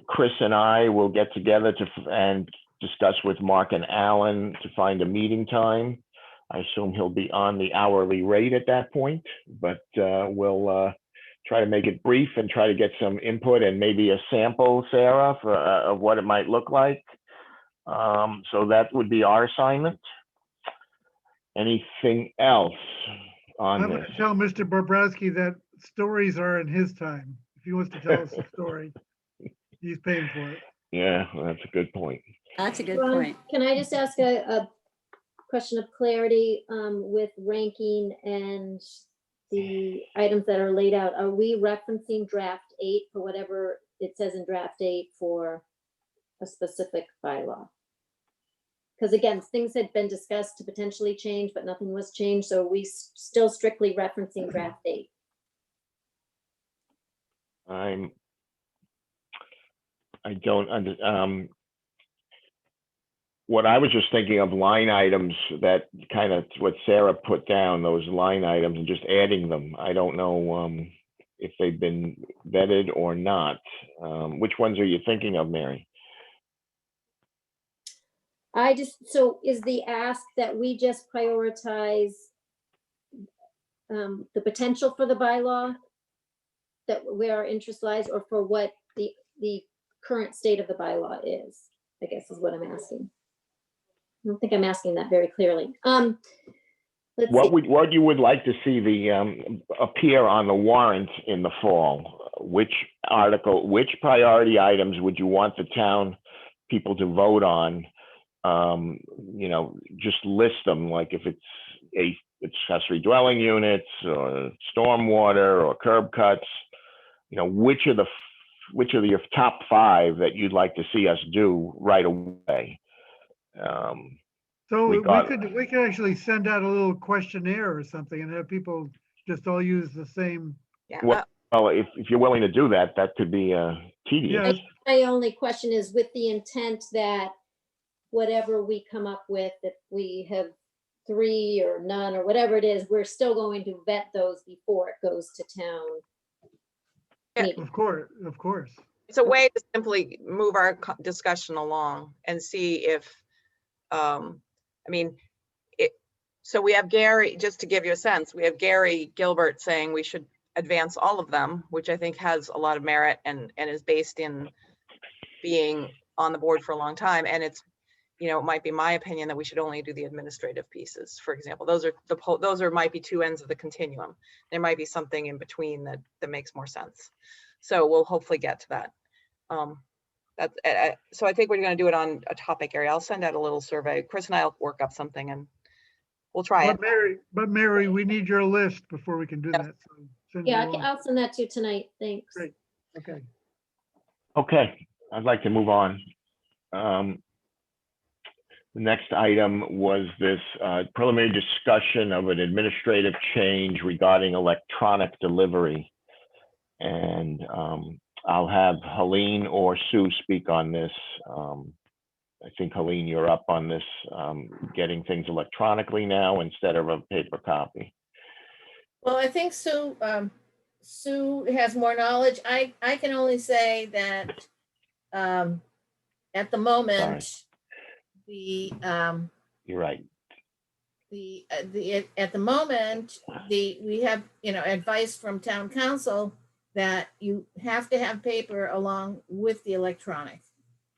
Chris and I will get together and discuss with Mark and Alan to find a meeting time. I assume he'll be on the hourly rate at that point, but we'll try to make it brief and try to get some input and maybe a sample, Sarah, for of what it might look like. So that would be our assignment. Anything else on I'm this? going to tell Mr. Bubrowski that stories are in his time. If he wants to tell us a story, he's paying for it. Yeah, well, that's a good point. That's a good Ron, point. can I just ask a question of clarity with ranking and the items that are laid out? Are we referencing draft 8 for whatever it says in draft 8 for a specific bylaw? Because again, things had been discussed to potentially change, but nothing was changed. So are we still strictly referencing draft 8? I don't under, what I was just thinking of line items that kind of what Sarah put down, those line items, and just adding them. I don't know if they've been vetted or not. Which ones are you thinking of, Mary? So is the ask that we just prioritize the potential for the bylaw, that where our interest lies, or for what the current state of the bylaw is, I guess is what I'm asking. I don't think I'm asking that very clearly. Let's see. What you would like to see the appear on the warrant in the fall? Which article, which priority items would you want the town people to vote on? You know, just list them, like if it's accessory dwelling units or stormwater or curb cuts. You know, which are your top 5 that you'd like to see us do right away? So we could actually send out a little questionnaire or something and have people just all use the same. Yeah. Well, if you're willing to do that, that could be tedious. Yeah. My only question is with the intent that whatever we come up with, if we have 3 or none or whatever it is, we're still going to vet those before it goes to town. Yeah. meeting. Of course. It's a way to simply move our discussion along and see if, I mean, so we have Gary, just to give you a sense, we have Gary Gilbert saying we should advance all of them, which I think has a lot of merit and is based in being on the board for a long time. And it's, you know, it might be my opinion that we should only do the administrative pieces, for example. Those might be 2 ends of the continuum. There might be something in between that makes more sense. So we'll hopefully get to that. So I think we're going to do it on a topic area. I'll send out a little survey. Chris and I'll work up something and we'll try it. But Mary, we need your list before we can do that. So send it Yeah, along. I'll send that to you tonight. Thanks. Great. Okay. Okay, I'd like to move on. The next item was this preliminary discussion of an administrative change regarding electronic delivery. And I'll have Helene or Sue speak on this. I think Helene, you're up on this, getting things electronically now instead of a paper copy. Well, I think Sue has more knowledge. I can only say that at the moment, the, You're right. at the moment, we have, advice from town council that you have to have paper along with the electronic.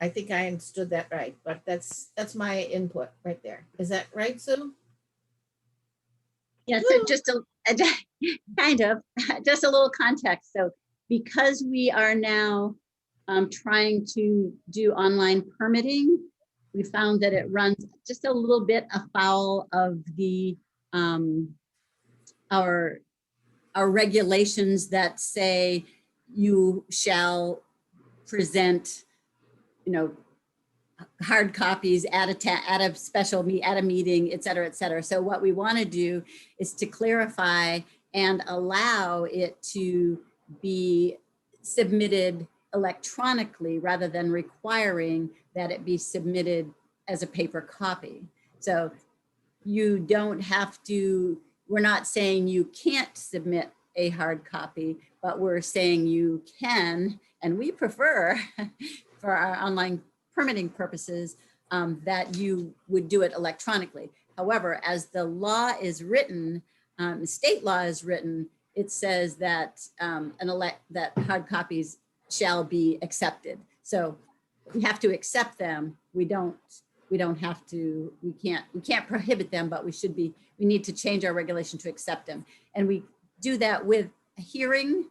I think I understood that right, but that's my input right there. Is that right, Sue? Yes, so just a kind of, just a little context. So because we are now trying to do online permitting, we found that it runs just a little bit afoul of the our regulations that say you shall present, hard copies at a special at a meeting, et cetera, et cetera. So what we want to do is to clarify and allow it to be submitted electronically rather than requiring that it be submitted as a paper copy. So you don't have to, we're not saying you can't submit a hard copy, but we're saying you can, and we prefer for our online permitting purposes, that you would do it electronically. However, as the law is written, state law is written, it says that that hard copies shall be accepted. So we have to accept them. We don't have to, we can't prohibit them, but we need to change our regulation to accept them. And we do that with a hearing,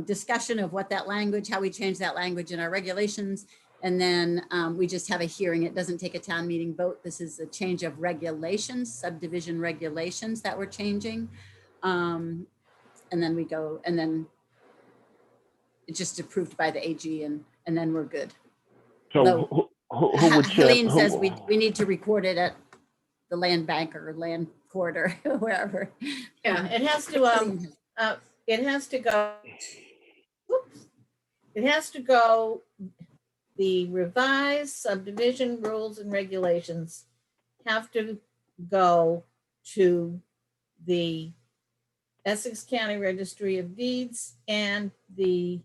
discussion of what that language, how we change that language in our regulations. And then we just have a hearing. It doesn't take a town meeting vote. This is a change of regulations, subdivision regulations that we're changing. And then we go, and then it's just approved by the AG, and then we're good. So who would Helene champ? says we need to record it at the land bank or land court or wherever. Yeah, it has to go. Whoops. It has to go. The revised subdivision rules and regulations have to go to the Essex County Registry of Deeds and the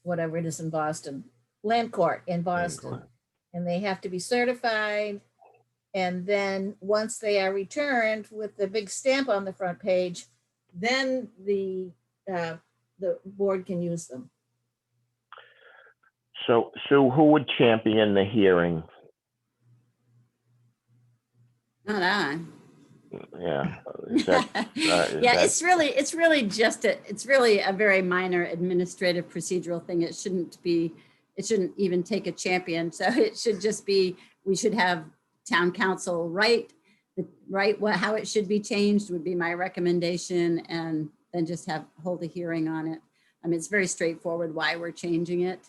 whatever it is in Boston, Land Court in Boston. And they have to be certified. And then once they are returned with the big stamp on the front page, then the board can use them. So who would champion the hearing? Not on. Yeah. Is that, Yeah, it's really just it's really a very minor administrative procedural thing. It shouldn't even take a champion. So it should just be, we should have town council write how it should be changed would be my recommendation, and then just hold a hearing on it. I mean, it's very straightforward why we're changing it.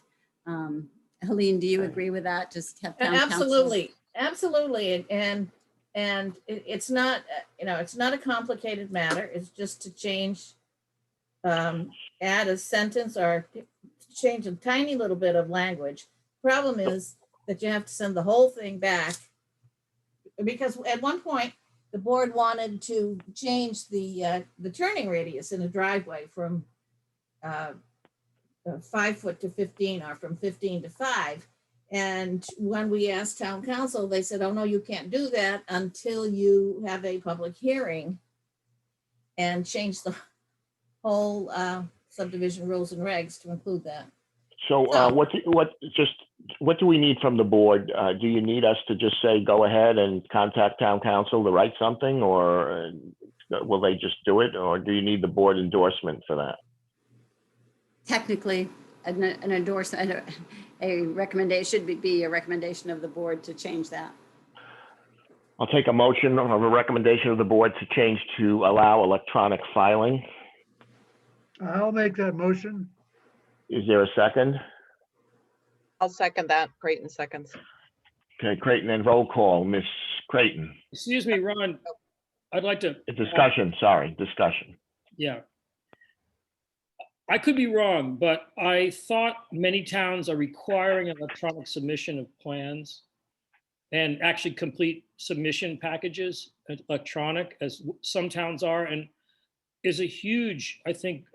Helene, do you agree with that? Just have town Absolutely, absolutely. And it's not, it's not a complicated matter. It's just to change, add a sentence or change a tiny little bit of language. Problem is that you have to send the whole thing back, because at one point the board wanted to change the turning radius in a driveway from 5 foot to 15, or from 15 to 5. And when we asked town council, they said, oh no, you can't do that until you have a public hearing and change the whole subdivision rules and regs to include that. So what do we need from the board? Do you need us to just say, go ahead and contact town council to write something, or will they just do it? Or do you need the board endorsement for that? Technically, an endorsement, a recommendation should be a recommendation of the board to change that. I'll take a motion of a recommendation of the board to change to allow electronic filing. I'll make that motion. Is there a second? I'll second that. Creighton seconds. Okay, Creighton, and roll call. Ms. Creighton. Excuse me, Ron, I'd like to. Discussion, sorry, discussion. Yeah. I could be wrong, but I thought many towns are requiring electronic submission of plans and actually complete submission packages, electronic, as some towns are, and is a huge, I think,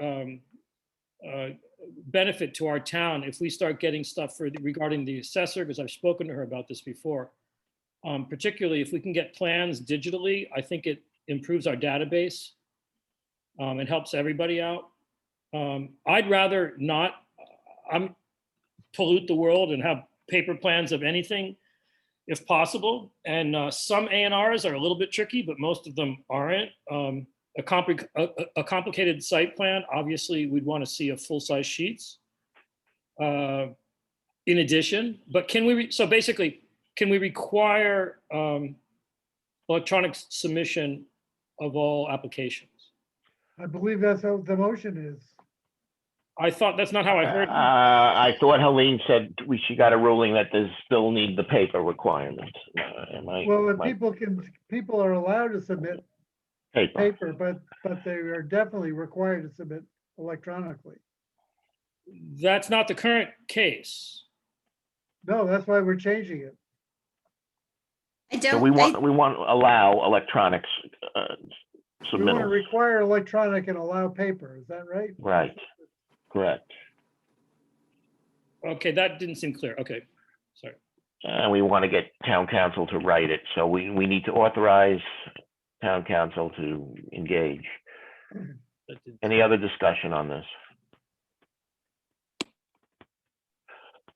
benefit to our town if we start getting stuff regarding the assessor, because I've spoken to her about this before. Particularly if we can get plans digitally, I think it improves our database. It helps everybody out. I'd rather not pollute the world and have paper plans of anything if possible. And some A&Rs are a little bit tricky, but most of them aren't. A complicated site plan, obviously we'd want to see a full-size sheets. In addition, but can we, so basically, can we require electronic submission of all applications? I believe that's how the motion is. I thought that's not how I heard. I thought Helene said she got a ruling that they still need the paper requirement. Well, and people are allowed to submit paper, but they are definitely required to submit electronically. That's not the current case. No, that's why we're changing it. So we want to allow electronics We want to submittals. require electronic and allow paper, is that right? Right, correct. Okay, that didn't seem clear. Okay, sorry. And we want to get town council to write it. So we need to authorize town council to engage. Any other discussion on this?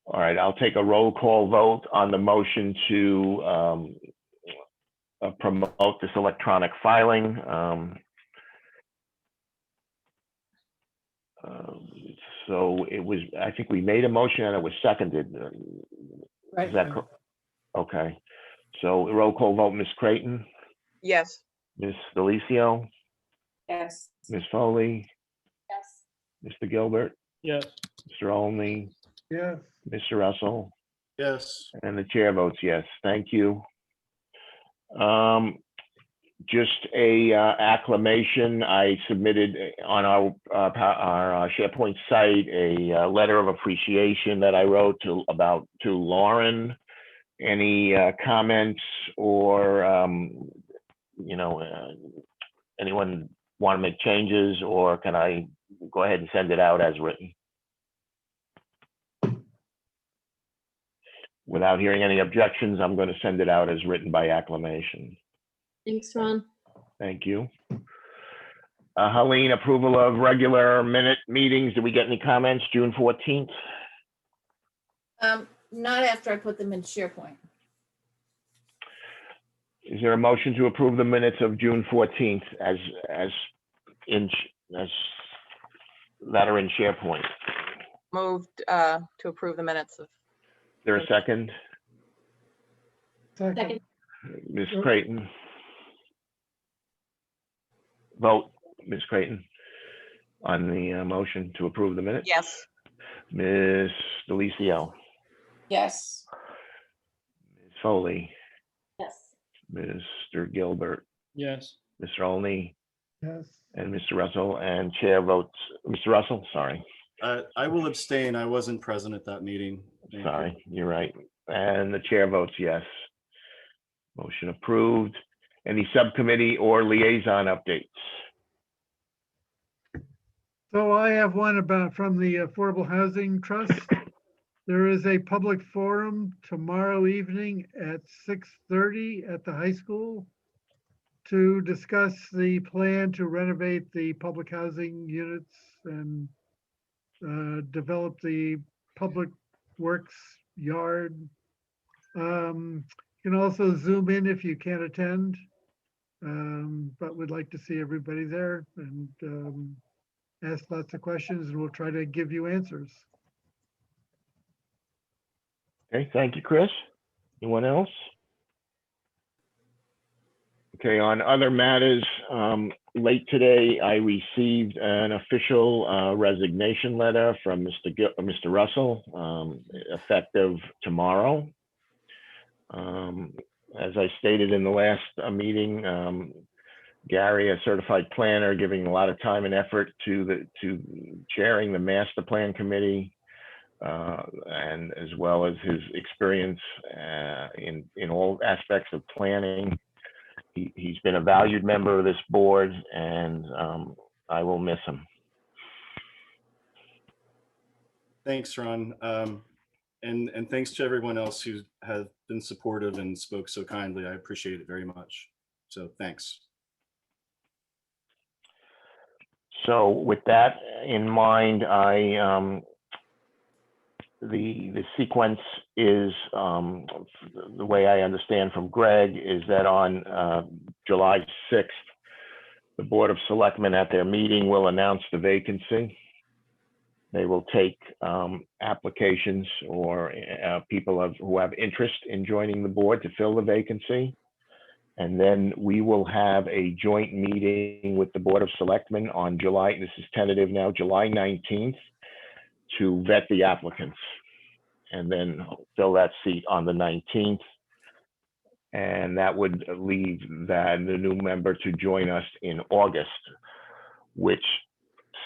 All right, I'll take a roll call vote on the motion to promote this electronic filing. So it was, I think we made a motion and it was seconded. Right. Is that correct? Okay. So roll call vote, Ms. Creighton, Yes. Ms. Delicio, Yes. Ms. Foley, Yes. Mr. Gilbert, Yes. Mr. Olney, Yes. Mr. Russell, Yes. and the chair votes yes. Thank you. Just a acclamation. I submitted on our SharePoint site a letter of appreciation that I wrote to Lauren. Any comments or anyone want to make changes, or can I go ahead and send it out as written? Without hearing any objections, I'm going to send it out as written by acclamation. Thanks, Ron. Thank you. Helene, approval of regular minute meetings. Did we get any comments? June 14th? Not after I put them in SharePoint. Is there a motion to approve the minutes of June 14th as that are in SharePoint? Moved to approve the minutes of. Is there a second? Second. Ms. Creighton? Vote, Ms. Creighton, on the motion to approve the minutes? Yes. Ms. Delicio? Yes. Ms. Foley? Yes. Mr. Gilbert? Yes. Mr. Olney? Yes. And Mr. Russell, and chair votes, Mr. Russell, sorry. I will abstain. I wasn't present at that meeting. Thank you. Sorry, you're right. And the chair votes yes. Motion approved. Any subcommittee or liaison updates? So I have one from the Affordable Housing Trust. There is a public forum tomorrow evening at 6:30 at the high school to discuss the plan to renovate the public housing units and develop the public works yard. You can also Zoom in if you can't attend, but we'd like to see everybody there and ask lots of questions, and we'll try to give you answers. Okay, thank you, Chris. Anyone else? Okay, on other matters, late today, I received an official resignation letter from Mr. Russell, effective tomorrow. As I stated in the last meeting, Gary, a certified planner, giving a lot of time and effort to chairing the master plan committee, and as well as his experience in all aspects of planning. He's been a valued member of this board, and I will miss him. Thanks, Ron. And thanks to everyone else who has been supportive and spoke so kindly. I appreciate it very much. So thanks. So with that in mind, the sequence is, the way I understand from Greg, is that on July 6th, the Board of Selectmen at their meeting will announce the vacancy. They will take applications or people who have interest in joining the board to fill the vacancy. And then we will have a joint meeting with the Board of Selectmen on July, this is tentative now, July 19th, to vet the applicants and then fill that seat on the 19th. And that would leave the new member to join us in August, which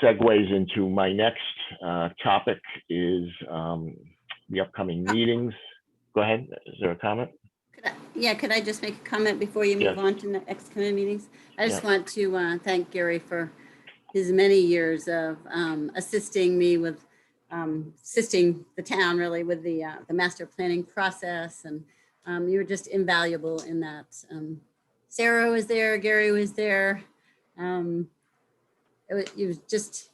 segues into my next topic is the upcoming meetings. Go ahead, is there a comment? Yeah, could I just make a comment before you move Yes. on to the next committee meetings? I just Yeah. want to thank Gary for his many years of assisting me with, assisting the town really with the master planning process. And you were just invaluable in that. Sarah was there, Gary was there. It was just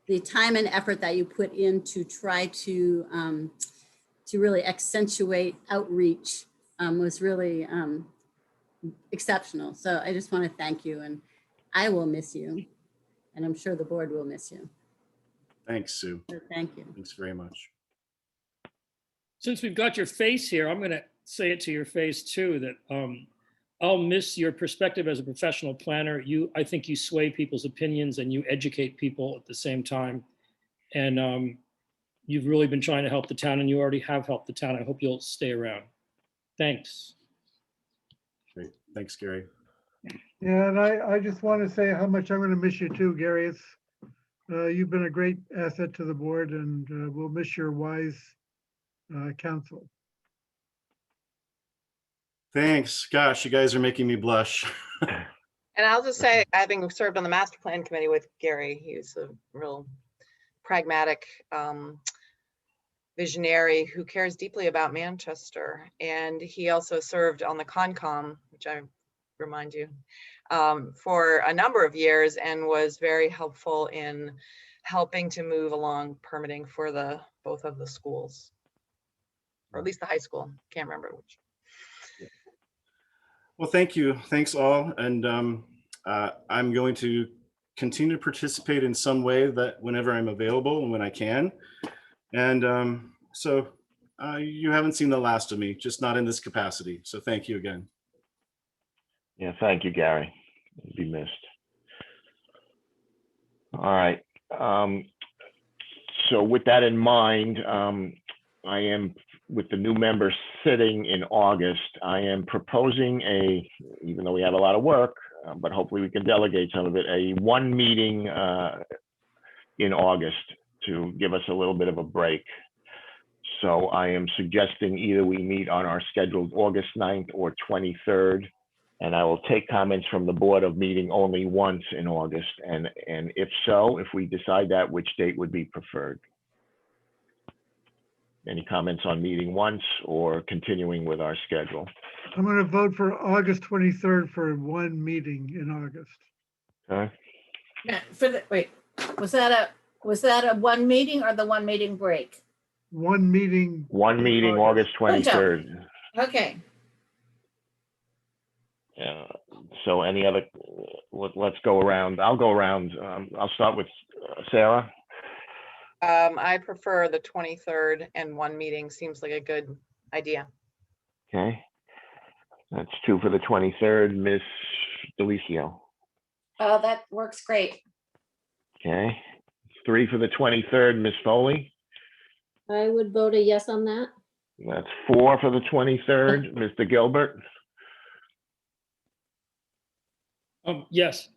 the time and effort that you put in to try to really accentuate outreach was really exceptional. So I just want to thank you, and I will miss you, and I'm sure the board will miss you. Thanks, Sue. So thank you. Thanks very much. Since we've got your face here, I'm going to say it to your face too, that I'll miss your perspective as a professional planner. I think you sway people's opinions and you educate people at the same time. And you've really been trying to help the town, and you already have helped the town. I hope you'll stay around. Thanks. Great. Thanks, Gary. Yeah, and I just want to say how much I'm going to miss you too, Gary. It's, you've been a great asset to the board, and we'll miss your wise counsel. Thanks. Gosh, you guys are making me blush. And I'll just say, having served on the master plan committee with Gary, he's a real pragmatic visionary who cares deeply about Manchester. And he also served on the Concom, which I remind you, for a number of years, and was very helpful in helping to move along permitting for both of the schools, or at least the high school. Can't remember which. Well, thank you. Thanks all. And I'm going to continue to participate in some way that whenever I'm available and when I can. And so you haven't seen the last of me, just not in this capacity. So thank you again. Yeah, thank you, Gary. You'll be missed. All right. So with that in mind, I am, with the new members sitting in August, I am proposing even though we have a lot of work, but hopefully we can delegate some of it, a one meeting in August to give us a little bit of a break. So I am suggesting either we meet on our scheduled August 9th or 23rd. And I will take comments from the board of meeting only once in August. And if so, if we decide that, which date would be preferred? Any comments on meeting once or continuing with our schedule? I'm going to vote for August 23rd for one meeting in August. Okay. Yeah, wait, was that a one meeting or the one meeting break? One meeting. One meeting, August 23rd. Okay. So any other, let's go around. I'll go around. I'll start with Sarah. I prefer the 23rd, and one meeting seems like a good idea. Okay. That's 2 for the 23rd. Miss Delicio. That works great. Okay. 3 for the 23rd. Miss Foley. I would vote a yes on that. That's 4 for the 23rd. Mr. Gilbert. Yes.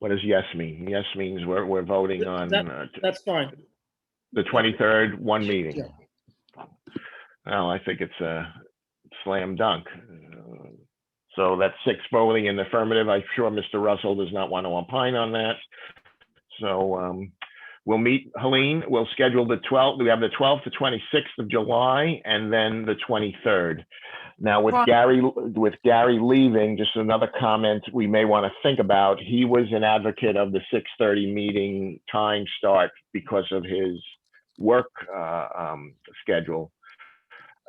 What does yes mean? Yes means we're voting on That's fine. the 23rd, one meeting. Yeah. Well, I think it's a slam dunk. So that's 6 voting in the affirmative. I'm sure Mr. Russell does not want to opine on that. So we'll meet, Helene, we'll schedule the 12th, we have the 12th to 26th of July, and then the 23rd. Now with Ron. Gary leaving, just another comment we may want to think about. He was an advocate of the 6:30 meeting time start because of his work schedule.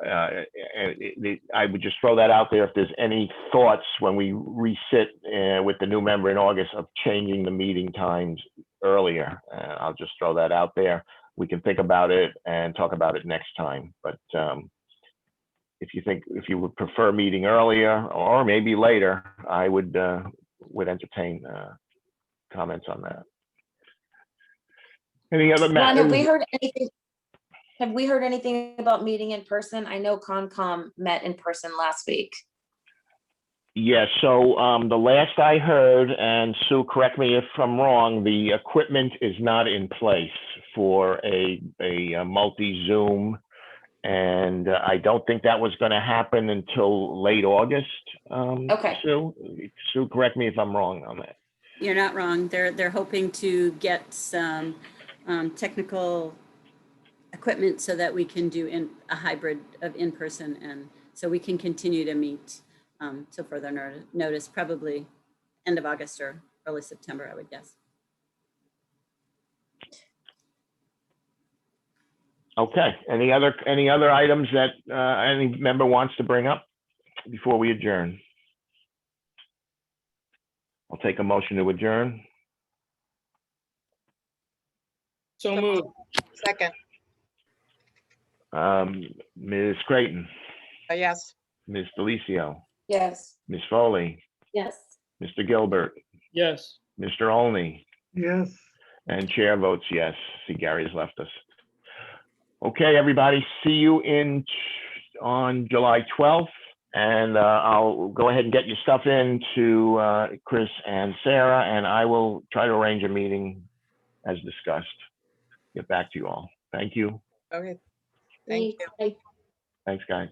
I would just throw that out there. If there's any thoughts when we resit with the new member in August of changing the meeting times earlier, I'll just throw that out there. We can think about it and talk about it next time. But if you would prefer meeting earlier or maybe later, I would entertain comments on that. Any other Ron, matters? have we heard anything about meeting in person? I know Concom met in person last week. Yeah, so the last I heard, and Sue, correct me if I'm wrong, the equipment is not in place for a multi-Zoom. And I don't think that was going to happen until late August. Okay. Sue, correct me if I'm wrong on that. You're not wrong. They're hoping to get some technical equipment so that we can do a hybrid of in-person, and so we can continue to meet till further notice, probably end of August or early September, I would guess. Okay. Any other items that any member wants to bring up before we adjourn? I'll take a motion to adjourn. So moved. Second, Ms. Creighton, yes. Ms. Delicio, Yes. Ms. Foley, Yes. Mr. Gilbert, Yes. Mr. Olney, Yes. and chair votes yes. See, Gary's left us. Okay, everybody, see you on July 12th. And I'll go ahead and get your stuff in to Chris and Sarah, and I will try to arrange a meeting as discussed. Get back to you all. Thank you. Okay. Thank you. Bye. Thanks, guys.